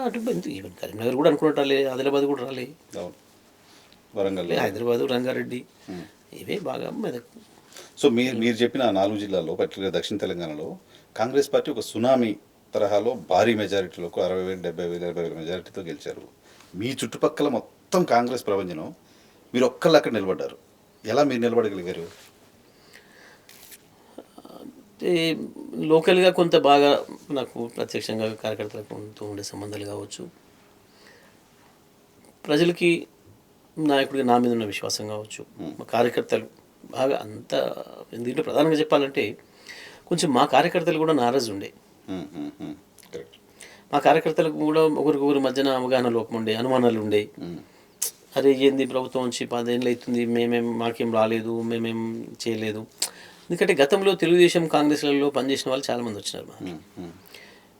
అటు ఈవెన్ కరీంనగర్ కూడా అనుకున్నట్టు రాలే, ఆదిలాబాద్ కూడా రాలే, అవును, వరంగల్. హైదరాబాదు, రంగారెడ్డి, ఇవే బాగా మెదక్. సో మీరు చెప్పిన ఆ 4 జిల్లాల్లో, పర్టికులర్గా దక్షిణ తెలంగాణలో కాంగ్రెస్ పార్టీ ఒక సునామీ తరహాలో భారీ మెజారిటీలకు 60,000, 70,000, 80,000 మెజారిటీతో గెలిచారు. మీ చుట్టుపక్కల మొత్తం కాంగ్రెస్ ప్రభంజనం, మీరు ఒక్కళ్ళు అక్కడ నిలబడ్డారు. ఎలా మీరు నిలబడగలిగారు? అంటే లోకల్గా కొంత బాగా నాకు ప్రత్యక్షంగా కార్యకర్తలకు ఉండే సంబంధాలు కావచ్చు, ప్రజలకి నాయకుడిగా నా మీద ఉన్న విశ్వాసం కావచ్చు, మా కార్యకర్తలు బాగా అంత. దీంట్లో ప్రధానంగా చెప్పాలంటే కొంచెం మా కార్యకర్తలు కూడా నారాజు ఉండే. కరెక్ట్. మా కార్యకర్తలకు కూడా ఒకరికొకరి మధ్యన అవగాహన లోపం ఉండే, అనుమానాలు ఉండే. అరే ఏంది ప్రభుత్వం వచ్చి 10 ఏళ్ళు అవుతుంది, మాకేం రాలేదు, మేమేం చేయలేదు. ఎందుకంటే గతంలో తెలుగుదేశం, కాంగ్రెస్లలో పనిచేసిన వాళ్ళు చాలామంది వచ్చినారు.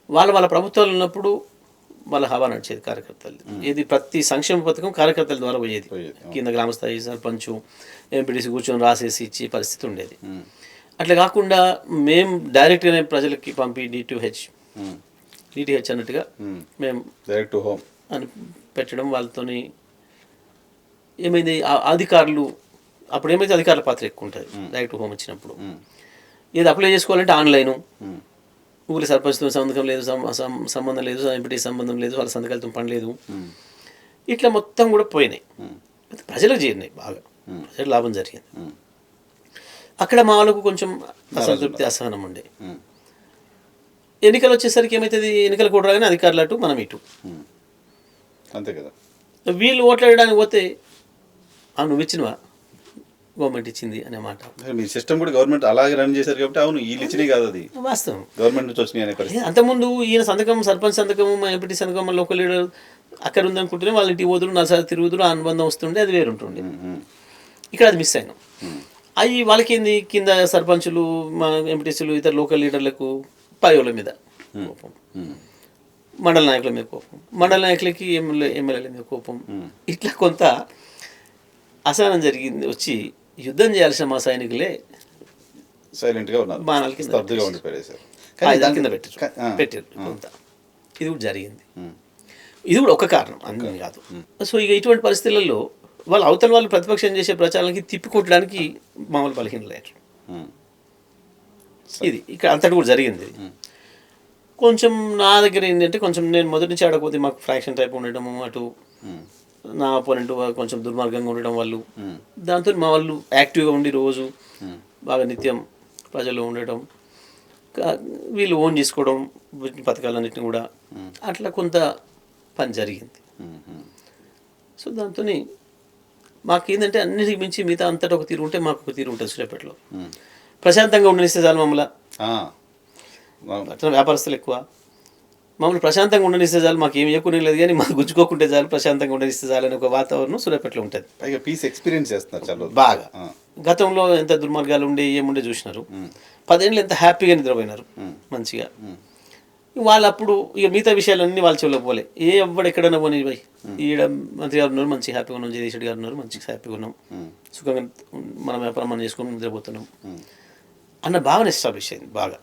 వాళ్ళ ప్రభుత్వాలు ఉన్నప్పుడు వాళ్ళ హవా నడిచేది కార్యకర్తలు. ఇది ప్రతి సంక్షేమ పథకం కార్యకర్తల ద్వారా పోయేది. కింద గ్రామస్థాయి సర్పంచ్, ఎంపీటీసీ కూర్చొని రాసేసి ఇచ్చే పరిస్థితి ఉండేది. అట్లా కాకుండా మేము డైరెక్ట్గానే ప్రజలకి పంపి డిటిహెచ్ అన్నట్టుగా మేము డైరెక్ట్ టు హోమ్ అని పెట్టడం. వాళ్ళతోని ఏమైంది, అధికారులు అప్పుడు ఏమైతే అధికారుల పాత్ర ఎక్కువ ఉంటుంది డైరెక్ట్ హోమ్ వచ్చినప్పుడు. ఏది అప్లై చేసుకోవాలంటే ఆన్లైను, ఊరి సర్పంచ్తో సంబంధం లేదు, సంబంధం లేదు, ఎంపీటీ సంబంధం లేదు, వాళ్ళ సంతకాలతో పని లేదు. ఇట్లా మొత్తం కూడా పోయినాయి. ప్రజలకు చేరినాయి, బాగా ప్రజలకు లాభం జరిగింది. అక్కడ మా వాళ్ళకు కొంచెం అసంతృప్తి, అసహనం ఉండే. ఎన్నికలు వచ్చేసరికి ఏమవుతుంది, ఎన్నికలు కూడా రాగానే అధికారులు అటు, మనం ఇటు. అంతే కదా. వీళ్ళు ఓట్లాడడానికి పోతే నువ్వు ఇచ్చినవా, గవర్నమెంట్ ఇచ్చింది అనే మాట. మీ సిస్టమ్ కూడా గవర్నమెంట్ అలాగే రన్ చేశారు కాబట్టి అవును వీళ్ళు ఇచ్చినాయి కాదు, అది వాస్తవం. గవర్నమెంట్ నుంచి వచ్చినాయి అనే పరిస్థితి. అంతకుముందు ఈయన సంతకం, సర్పంచ్ సంతకం, ఎంపీటీ సంతకం, లోకల్ లీడర్ అక్కడ ఉందనుకుంటేనే వాళ్ళ ఇంటికి పోతురు, 4 సార్లు తిరుగుతురు, ఆ అనుబంధం వస్తుండే, అది వేరుంటుండే. ఇక్కడ అది మిస్ అయినాం. అవి వాళ్ళకి ఏంది, కింద సర్పంచులు, మా ఎంపీటీసీలు, ఇతర లోకల్ లీడర్లకు పైల మీద కోపం, మండల నాయకుల మీద కోపం, మండల నాయకులకి ఎమ్మెల్యేల మీద కోపం. ఇట్లా కొంత అసహనం జరిగింది. వచ్చి యుద్ధం చేయాల్సిన మా సైనికులే సైలెంట్గా ఉన్నారు, బాణాల కింద స్తబ్దుగా ఉండిపోయారు, ఆయుధాల కింద పెట్టారు కొంత. ఇది కూడా జరిగింది. ఇది కూడా ఒక కారణం, అన్నీ కాదు. సో ఇక ఇటువంటి పరిస్థితులలో అవతల వాళ్ళు ప్రతిపక్షం చేసే ప్రచారానికి తిప్పికొట్టడానికి మామూలు బలహీనలేరు. ఇది ఇక్కడ అంతటి కూడా జరిగింది. కొంచెం నా దగ్గర ఏంటంటే, కొంచెం నేను మొదటి నుంచి ఆడకపోతే మాకు ఫ్రాక్షన్ టైప్ ఉండడము, అటు నా అపోనెంట్ కొంచెం దుర్మార్గంగా ఉండడం వాళ్ళు, దాంతో మా వాళ్ళు యాక్టివ్గా ఉండి రోజు బాగా నిత్యం ప్రజలు ఉండటం, వీళ్ళు ఓన్ చేసుకోవడం పథకాలన్నింటినీ కూడా, అట్లా కొంత పని జరిగింది. సో దాంతో మాకేంటంటే అన్నిటికి మించి మిగతా అంతటా ఒక తీరు ఉంటే మాకు ఒక తీరు ఉంటుంది. సూర్యాపేటలో ప్రశాంతంగా ఉండనిస్తే చాలు మమ్మల్ని. అట్లా వ్యాపారస్తులు ఎక్కువ, మమ్మల్ని ప్రశాంతంగా ఉండనిస్తే చాలు, మాకు ఏమి ఎక్కువ లేదు, కానీ మాకు గుంజుకోకుంటే చాలు, ప్రశాంతంగా ఉండనిస్తే చాలు అనే ఒక వాతావరణం సూర్యాపేటలో ఉంటుంది. పైగా పీస్ ఎక్స్పీరియన్స్ చేస్తున్నారు చాలా బాగా. గతంలో ఎంత దుర్మార్గాలు ఉండే, ఏముండే చూసినారు. 10 ఏళ్ళు ఎంత హ్యాపీగా నిద్రపోయినారు మంచిగా. వాళ్ళు అప్పుడు ఇక మిగతా విషయాలన్నీ వాళ్ళ చెవులకు పోలే. ఎవ్వడు ఎక్కడైనా పోనీ పోయి, ఈడ మంత్రి గారు ఉన్నారు మంచి హ్యాపీగా ఉన్నాం, జగదీశ్వరి గారు ఉన్నారు మంచి హ్యాపీగా ఉన్నాం, సుఖంగా మన వ్యాపారం మనం చేసుకొని నిద్రపోతున్నాం అన్న భావన ఎస్టాబ్లిష్ అయింది బాగా.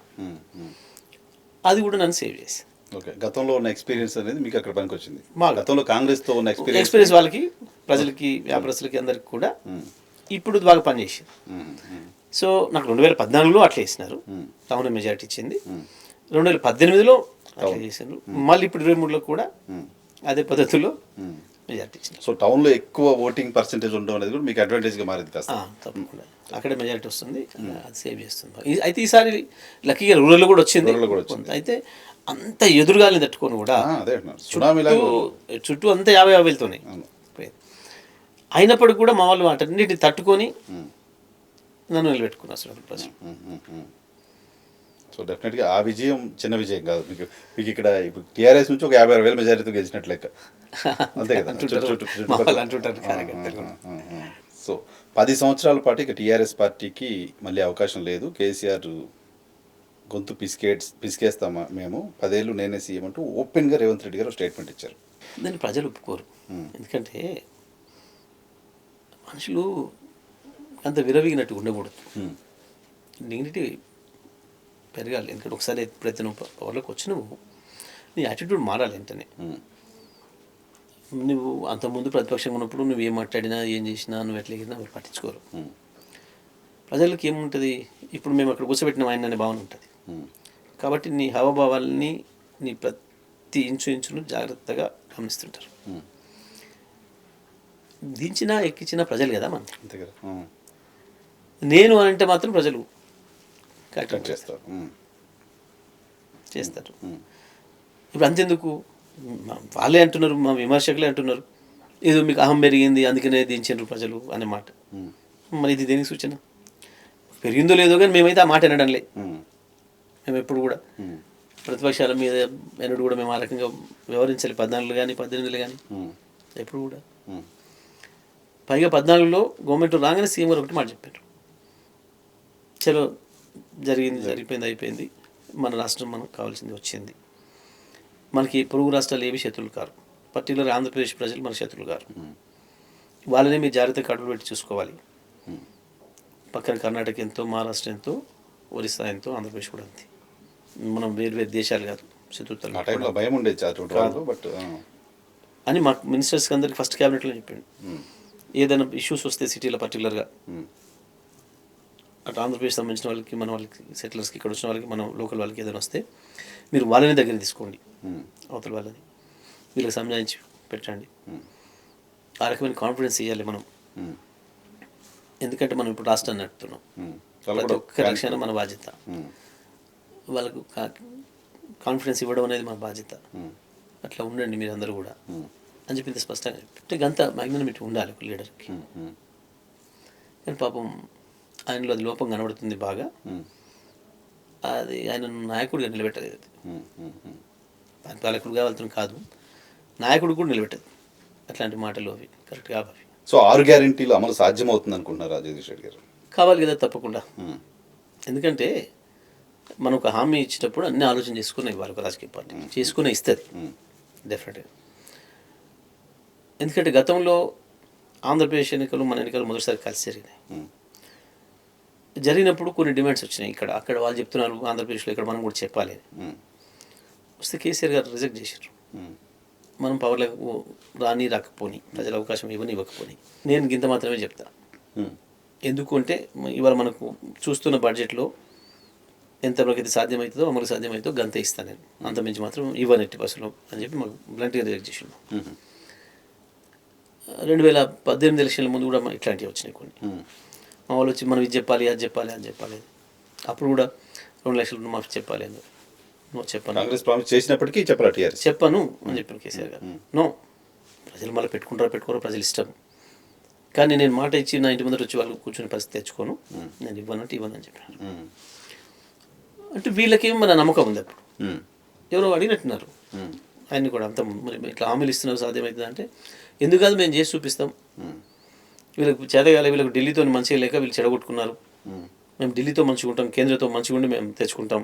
అది కూడా నన్ను సేవ్ చేసింది. ఓకే, గతంలో ఉన్న ఎక్స్పీరియన్స్ అనేది మీకు అక్కడ పనికి వచ్చింది. మా గతంలో కాంగ్రెస్తో ఉన్న ఎక్స్పీరియన్స్. ఎక్స్పీరియన్స్ వాళ్ళకి, ప్రజలకి, వ్యాపారస్తులకి అందరికి కూడా ఇప్పుడు బాగా పనిచేసింది. సో నాకు 2014లో అట్లా వేసినారు, టౌన్ మెజారిటీ ఇచ్చింది. 2018లో అట్లా చేశారు, మళ్ళీ ఇప్పుడు 23లో కూడా అదే పద్ధతిలో మెజారిటీ ఇచ్చింది. సో టౌన్లో ఎక్కువ ఓటింగ్ పర్సెంటేజ్ ఉండడం అనేది కూడా మీకు అడ్వాంటేజ్గా మారింది కాస్త. తప్పకుండా అక్కడే మెజారిటీ వస్తుంది, అది సేవ్ చేస్తుంది. అయితే ఈసారి లక్కీగా రూరల్లో కూడా వచ్చింది. అయితే అంత ఎదురుగాలిని తట్టుకొని కూడా అదే సునామీలాగా చుట్టూ అంతా 50-50 అయినప్పటికీ కూడా మా వాళ్ళు వాటన్నిటిని తట్టుకొని నన్ను నిలబెట్టుకున్నారు అసలు ప్రజలు. సో డెఫినెట్గా ఆ విజయం చిన్న విజయం కాదు మీకు ఇక్కడ ఇప్పుడు టీఆర్ఎస్ నుంచి ఒక 56,000 మెజారిటీతో గెలిచినట్లు లెక్క, అంతే కదా. సో 10 సంవత్సరాల పాటు ఇక టీఆర్ఎస్ పార్టీకి మళ్ళీ అవకాశం లేదు. కేసీఆర్ గొంతు పిసికేస్తామా మేము, 10 ఏళ్ళు నేనే సీఎం అంటూ ఓపెన్గా రేవంత్ రెడ్డి గారు స్టేట్మెంట్ ఇచ్చారు. దాన్ని ప్రజలు ఒప్పుకోరు. ఎందుకంటే మనుషులు అంత విరవిగినట్టు ఉండకూడదు, డిగ్నిటీ పెరగాలి. ఎందుకంటే ఒకసారి ఎప్పుడైతే నువ్వు పవర్లోకి వచ్చినావు నీ యాటిట్యూడ్ మారాలి. వెంటనే నువ్వు అంతకుముందు ప్రతిపక్షంగా ఉన్నప్పుడు నువ్వు ఏం మాట్లాడినా ఏం చేసినా నువ్వు ఎట్లా ఎగిరినా వాళ్ళు పట్టించుకోరు. ప్రజలకు ఏముంటుంది, ఇప్పుడు మేము అక్కడ కూర్చోబెట్టిన ఆయన అనే భావన ఉంటుంది. కాబట్టి నీ హావభావాలని, నీ ప్రతి ఇంచును జాగ్రత్తగా గమనిస్తుంటారు. దించినా ఎక్కించినా ప్రజలు కదా మన. అంతే కదా. నేను అని అంటే మాత్రం ప్రజలు చేస్తారు. ఇప్పుడు అంతెందుకు, వాళ్ళే అంటున్నారు, మా విమర్శకులే అంటున్నారు, ఏదో మీకు అహం పెరిగింది అందుకనే దించారు ప్రజలు అనే మాట. మరి ఇది దేనికి సూచన? పెరిగిందో లేదో కానీ మేమైతే ఆ మాట వినడంలే. మేము ఎప్పుడు కూడా ప్రతిపక్షాల మీద ఎన్నడూ కూడా మేము ఆ రకంగా వ్యవహరించాలి. 14 కానీ 18 కానీ ఎప్పుడు కూడా. పైగా 14లో గవర్నమెంట్ రాగానే సీఎం గారు ఒకటి మాట చెప్పారు, చలో జరిగిపోయింది అయిపోయింది, మన రాష్ట్రం మనకు కావాల్సింది వచ్చింది, మనకి పొరుగు రాష్ట్రాలు ఏవి శత్రువులు కారు, పర్టికులర్ ఆంధ్రప్రదేశ్ ప్రజలు మన శత్రువులు కారు, వాళ్ళనే మీరు జాగ్రత్తగా కడుపులు పెట్టి చూసుకోవాలి. పక్కన కర్ణాటక ఎంతో, మహారాష్ట్ర ఎంతో, ఒరిస్సా ఎంతో, ఆంధ్రప్రదేశ్ కూడా అంతే. మనం వేరు దేశాలు కాదు, శత్రుత్వాలు భయం ఉండేది బట్ అని మా మినిస్టర్స్కి అందరికి ఫస్ట్ క్యాబినెట్లో చెప్పాడు. ఏదైనా ఇష్యూస్ వస్తే సిటీలో పర్టికులర్గా అటు ఆంధ్రప్రదేశ్ సంబంధించిన వాళ్ళకి, మన వాళ్ళకి, సెటిలర్స్కి, ఇక్కడ వచ్చిన వాళ్ళకి, మన లోకల్ వాళ్ళకి ఏదైనా వస్తే మీరు వాళ్ళని దగ్గర తీసుకోండి, అవతల వాళ్ళని వీళ్ళకి సంజాయించి పెట్టండి. ఆ రకమైన కాన్ఫిడెన్స్ ఇవ్వాలి మనం. ఎందుకంటే మనం ఇప్పుడు రాష్ట్రాన్ని నడుపుతున్నాం, ప్రతి ఒక్క రక్షణ మన బాధ్యత. వాళ్ళకు కాన్ఫిడెన్స్ ఇవ్వడం అనేది మన బాధ్యత. అట్లా ఉండండి మీరు అందరూ కూడా అని చెప్పింది స్పష్టంగా. అంటే గంత మ్యాగ్నమిటీ ఉండాలి ఒక లీడర్కి. కానీ పాపం ఆయనలో అది లోపం కనబడుతుంది బాగా. అది ఆయన నాయకుడిగా నిలబెట్టలేదు. ఆయన పాలకుడుగా వెళ్తాం కాదు, నాయకుడు కూడా నిలబెట్టదు. అట్లాంటి మాటలు అవి కరెక్ట్ కావు. సో 6 గ్యారెంటీలు అమలు సాధ్యమవుతుంది అనుకుంటున్నారు జగదీష్ రెడ్డి గారు? కావాలి కదా తప్పకుండా. ఎందుకంటే మనం ఒక హామీ ఇచ్చేటప్పుడు అన్ని ఆలోచన చేసుకునే ఇవ్వాలి. ఒక రాజకీయ పార్టీ చేసుకునే ఇస్తుంది డెఫినెట్గా. ఎందుకంటే గతంలో ఆంధ్రప్రదేశ్ ఎన్నికలు, మన ఎన్నికలు మొదటిసారి కలిసి జరిగినప్పుడు కొన్ని డిమాండ్స్ వచ్చినాయి. అక్కడ వాళ్ళు చెప్తున్నారు ఆంధ్రప్రదేశ్లో, ఇక్కడ మనం కూడా చెప్పాలి. వస్తే కేసీఆర్ గారు రిజెక్ట్ చేశారు. మనం పవర్లకు రాకపోని, ప్రజల అవకాశం ఇవ్వకపోని, నేను గింత మాత్రమే చెప్తా. ఎందుకు అంటే ఇవాళ మనకు చూస్తున్న బడ్జెట్లో ఎంతవరకు ఇది సాధ్యమవుతుందో, అమలు సాధ్యమవుతుందో గంత ఇస్తాను నేను, అంత మించి మాత్రం ఇవ్వను 80% అని చెప్పి మాకు బ్లంట్గా రిజెక్ట్ చేసిండు. 2018 ఎలక్షన్ల ముందు కూడా ఇట్లాంటివి వచ్చినాయి కొన్ని. మా వాళ్ళు వచ్చి మనం ఇది చెప్పాలి, అది చెప్పాలి. అప్పుడు కూడా 2 లక్షల రుణమాఫీ చెప్పాలి అని చెప్పాను. కాంగ్రెస్ ప్రామిస్ చేసినప్పటికీ చెప్పను అని చెప్పాను కేసీఆర్ గారు. నో, ప్రజలు మళ్ళీ పెట్టుకోరో ప్రజలు ఇష్టం. కానీ నేను మాట ఇచ్చి నా ఇంటి ముందర వచ్చి వాళ్ళు కూర్చునే పరిస్థితి తెచ్చుకోను, నేను ఇవ్వనని చెప్పాను. అంటే వీళ్ళకి మన నమ్మకం ఉంది. అప్పుడు ఎవరో అడిగినట్టున్నారు ఆయన్ని కూడా, అంత మరి ఇట్లా హామీలు ఇస్తున్నారు సాధ్యమవుతుంది అంటే, ఎందుకు కాదు మేము చేసి చూపిస్తాం, వీళ్ళకి చేతగాలి, వీళ్ళకి ఢిల్లీతో మంచిగా లేక వీళ్ళు చెడగొట్టుకున్నారు, మేము ఢిల్లీతో మంచిగా ఉంటాం, కేంద్రంతో మంచిగా ఉండి మేము తెచ్చుకుంటాం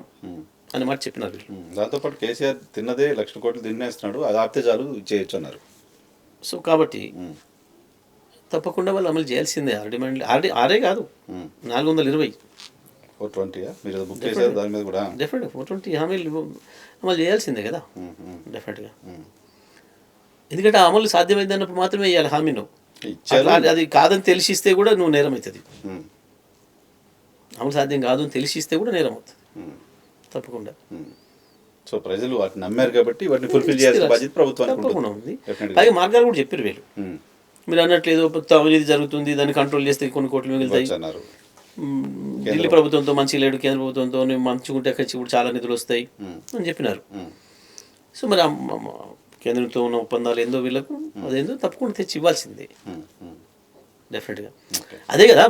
అని మాట చెప్పినారు వీళ్ళు. దాంతోపాటు కేసీఆర్ తిన్నదే 1,00,000 కోట్లు తినేస్తున్నాడు, అది ఆపితే చాలు చేయొచ్చు అన్నారు. సో కాబట్టి తప్పకుండా వాళ్ళు అమలు చేయాల్సిందే. 6 డిమాండ్లు 6 కాదు 420. 420 మీరు బుక్ చేశారు దాని మీద కూడా. డెఫినెట్గా 420 హామీలు అమలు చేయాల్సిందే కదా డెఫినెట్గా. ఎందుకంటే ఆ అమలు సాధ్యమైంది అన్నప్పుడు మాత్రమే ఇవ్వాలి హామీ. నువ్వు ఇచ్చారు. అది కాదని తెలిసిస్తే కూడా నువ్వు నేరం అవుతుంది. అమలు సాధ్యం కాదు అని తెలిసిస్తే కూడా నేరం అవుతుంది తప్పకుండా. సో ప్రజలు వాటిని నమ్మారు కాబట్టి వాటిని ఫుల్ఫిల్ చేయాల్సిన బాధ్యత ప్రభుత్వానికి తప్పకుండా ఉంది. Definitely. పైగా మార్గాలు కూడా చెప్పారు వీళ్ళు. మీరు అన్నట్లేదు అవినీతి జరుగుతుంది, దాన్ని కంట్రోల్ చేస్తే కొన్ని కోట్లు మిగులుతాయి. అన్నారు. ఢిల్లీ ప్రభుత్వంతో మంచి లేడు, కేంద్ర ప్రభుత్వంతో మంచిగుంటే అక్కడ కూడా చాలా నిధులు వస్తాయి అని చెప్పినారు. సో మరి కేంద్రంతో ఉన్న ఒప్పందాలు ఏందో వీళ్ళకు అదేందో తప్పకుండా తెచ్చి ఇవ్వాల్సిందే డెఫినెట్గా. అదే కదా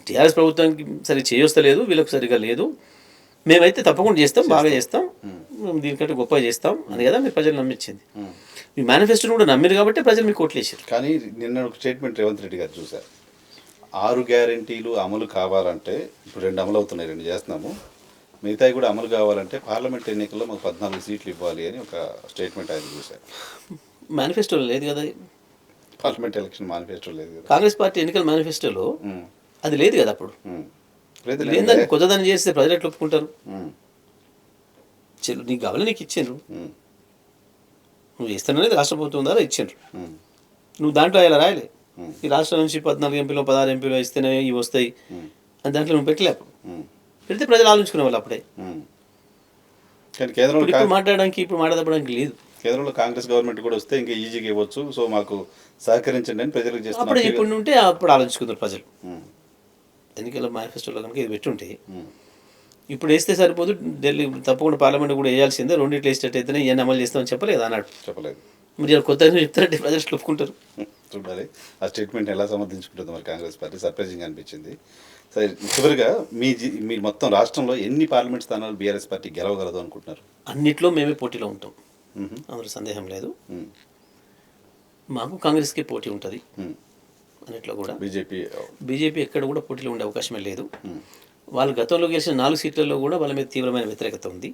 టీఆర్ఎస్ ప్రభుత్వానికి సరి చేయొస్తలేదు, వీళ్ళకు సరిగా లేదు. మేమైతే తప్పకుండా చేస్తాం, బాగా చేస్తాం, దీనికంటే గొప్పగా చేస్తాం అని కదా మీరు ప్రజలు నమ్మించింది. మీ మేనిఫెస్టోని కూడా నమ్మిరు కాబట్టి ప్రజలు మీకు ఓట్లు వేసారు. కానీ నిన్న ఒక స్టేట్మెంట్ రేవంత్ రెడ్డి గారు చూశారు. 6 గ్యారెంటీలు అమలు కావాలంటే ఇప్పుడు 2 అమలు అవుతున్నాయి, 2 చేస్తున్నాము, మిగతాయి కూడా అమలు కావాలంటే పార్లమెంట్ ఎన్నికల్లో మాకు 14 సీట్లు ఇవ్వాలి అని ఒక స్టేట్మెంట్ ఆయన చూశారు. మేనిఫెస్టోలో లేదు కదా, పార్లమెంట్ ఎలక్షన్ మేనిఫెస్టో లేదు కదా. కాంగ్రెస్ పార్టీ ఎన్నికల మేనిఫెస్టోలో అది లేదు కదా. అప్పుడు లేదు. లేదని కొత్తదాన్ని చేస్తే ప్రజలు ఎట్లా ఒప్పుకుంటారు? నీకు కావాలి, నీకు ఇచ్చిండ్రు, నువ్వు చేస్తాననేది రాష్ట్ర ప్రభుత్వం ద్వారా ఇచ్చిండ్రు, నువ్వు దాంట్లో ఇలా రాయలే ఈ రాష్ట్రం నుంచి 14 ఎంపీలు 16 ఎంపీలు ఇస్తేనే ఇవి వస్తాయి అని దాంట్లో నువ్వు పెట్టలే. అప్పుడు పెడితే ప్రజలు ఆలోచించుకునే వాళ్ళు అప్పుడే. కానీ కేంద్రంలో ఇప్పుడు మాట్లాడడానికి ఇప్పుడు మాట్లాడడానికి లేదు. కేంద్రంలో కాంగ్రెస్ గవర్నమెంట్ కూడా వస్తే ఇంకా ఈజీగా ఇవ్వచ్చు, సో మాకు సహకరించండి అని ప్రజలకు చేస్తున్నారు. అప్పుడు ఇప్పుడు ఉంటే అప్పుడు ఆలోచించుకుంటారు ప్రజలు. ఎన్నికల మేనిఫెస్టోలో కనుక ఇది పెట్టుంటే ఇప్పుడు వేస్తే సరిపోదు, ఢిల్లీ తప్పకుండా పార్లమెంట్ కూడా వేయాల్సిందే, రెండింటి వేసేటట్టు అయితేనే ఇవన్నీ అమలు చేస్తామని చెప్పలేదు అన్నాడు. చెప్పలేదు. మీరు కొత్తగా చెప్తారంటే ప్రజలు ఒప్పుకుంటారు. చూడాలి ఆ స్టేట్మెంట్ ఎలా సమర్థించుకుంటుందో మరి కాంగ్రెస్ పార్టీ. సర్ప్రైజింగ్ అనిపించింది. సరే, చివరిగా మీ మొత్తం రాష్ట్రంలో ఎన్ని పార్లమెంట్ స్థానాలు బీఆర్ఎస్ పార్టీ గెలవగలదు అనుకుంటున్నారు? అన్నిట్లో మేమే పోటీలో ఉంటాం, అందులో సందేహం లేదు. మాకు కాంగ్రెస్కి పోటీ ఉంటుంది అన్నిట్లో కూడా. బీజేపీ ఎక్కడ కూడా పోటీలో ఉండే అవకాశమే లేదు. వాళ్ళు గతంలో గెలిచిన 4 సీట్లలో కూడా వాళ్ళ మీద తీవ్రమైన వ్యతిరేకత ఉంది.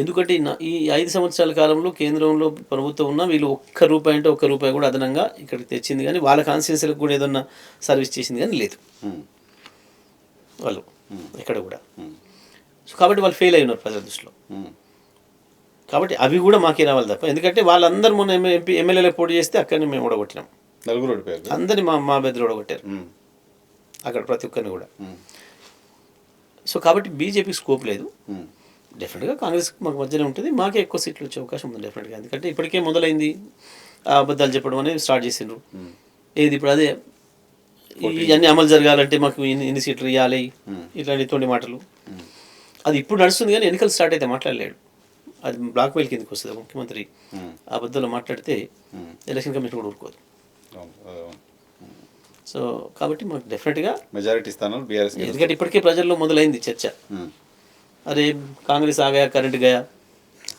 ఎందుకంటే ఈ 5 సంవత్సరాల కాలంలో కేంద్రంలో ప్రభుత్వం ఉన్న వీళ్ళు ఒక్క రూపాయి అంటే ఒక్క రూపాయి కూడా అదనంగా ఇక్కడికి తెచ్చింది కానీ వాళ్ళ కాన్స్టిట్యున్సీలకు కూడా ఏదన్నా సర్వీస్ చేసింది కానీ లేదు వాళ్ళు ఎక్కడ కూడా. సో కాబట్టి వాళ్ళు ఫెయిల్ అయి ఉన్నారు ప్రజల దృష్టిలో. కాబట్టి అవి కూడా మాకే రావాలి తప్ప, ఎందుకంటే వాళ్ళందరూ మొన్న ఎమ్మెల్యేలకు పోటీ చేస్తే అక్కడిని మేము ఓడగొట్టినాం. 4 ఓడిపోయారు, అందరినీ మా బెదిరి ఓడగొట్టారు అక్కడ ప్రతి ఒక్కరిని కూడా. సో కాబట్టి బీజేపీకి స్కోప్ లేదు. డెఫినెట్గా కాంగ్రెస్ మాకు మధ్యనే ఉంటుంది, మాకే ఎక్కువ సీట్లు వచ్చే అవకాశం ఉంది డెఫినెట్గా. ఎందుకంటే ఇప్పటికే మొదలైంది ఆ అబద్ధాలు చెప్పడం అనేది స్టార్ట్ చేసిండ్రు. ఏది ఇప్పుడు అదే ఇవన్నీ అమలు జరగాలంటే మాకు ఇన్ని సీట్లు ఇవ్వాలి ఇట్లాంటి తోటి మాటలు. అది ఇప్పుడు నడుస్తుంది కానీ ఎన్నికలు స్టార్ట్ అయితే మాట్లాడలేడు. అది బ్లాక్ మెయిల్ కిందకి వస్తుంది. ముఖ్యమంత్రి అబద్ధాలు మాట్లాడితే ఎలక్షన్ కమిషన్ కూడా ఊరుకోదు. సో కాబట్టి మాకు డెఫినెట్గా మెజారిటీ స్థానాలు బీఆర్ఎస్. ఎందుకంటే ఇప్పటికే ప్రజల్లో మొదలైంది చర్చ, అరే కాంగ్రెస్ ఆగా కరెంట్ గయా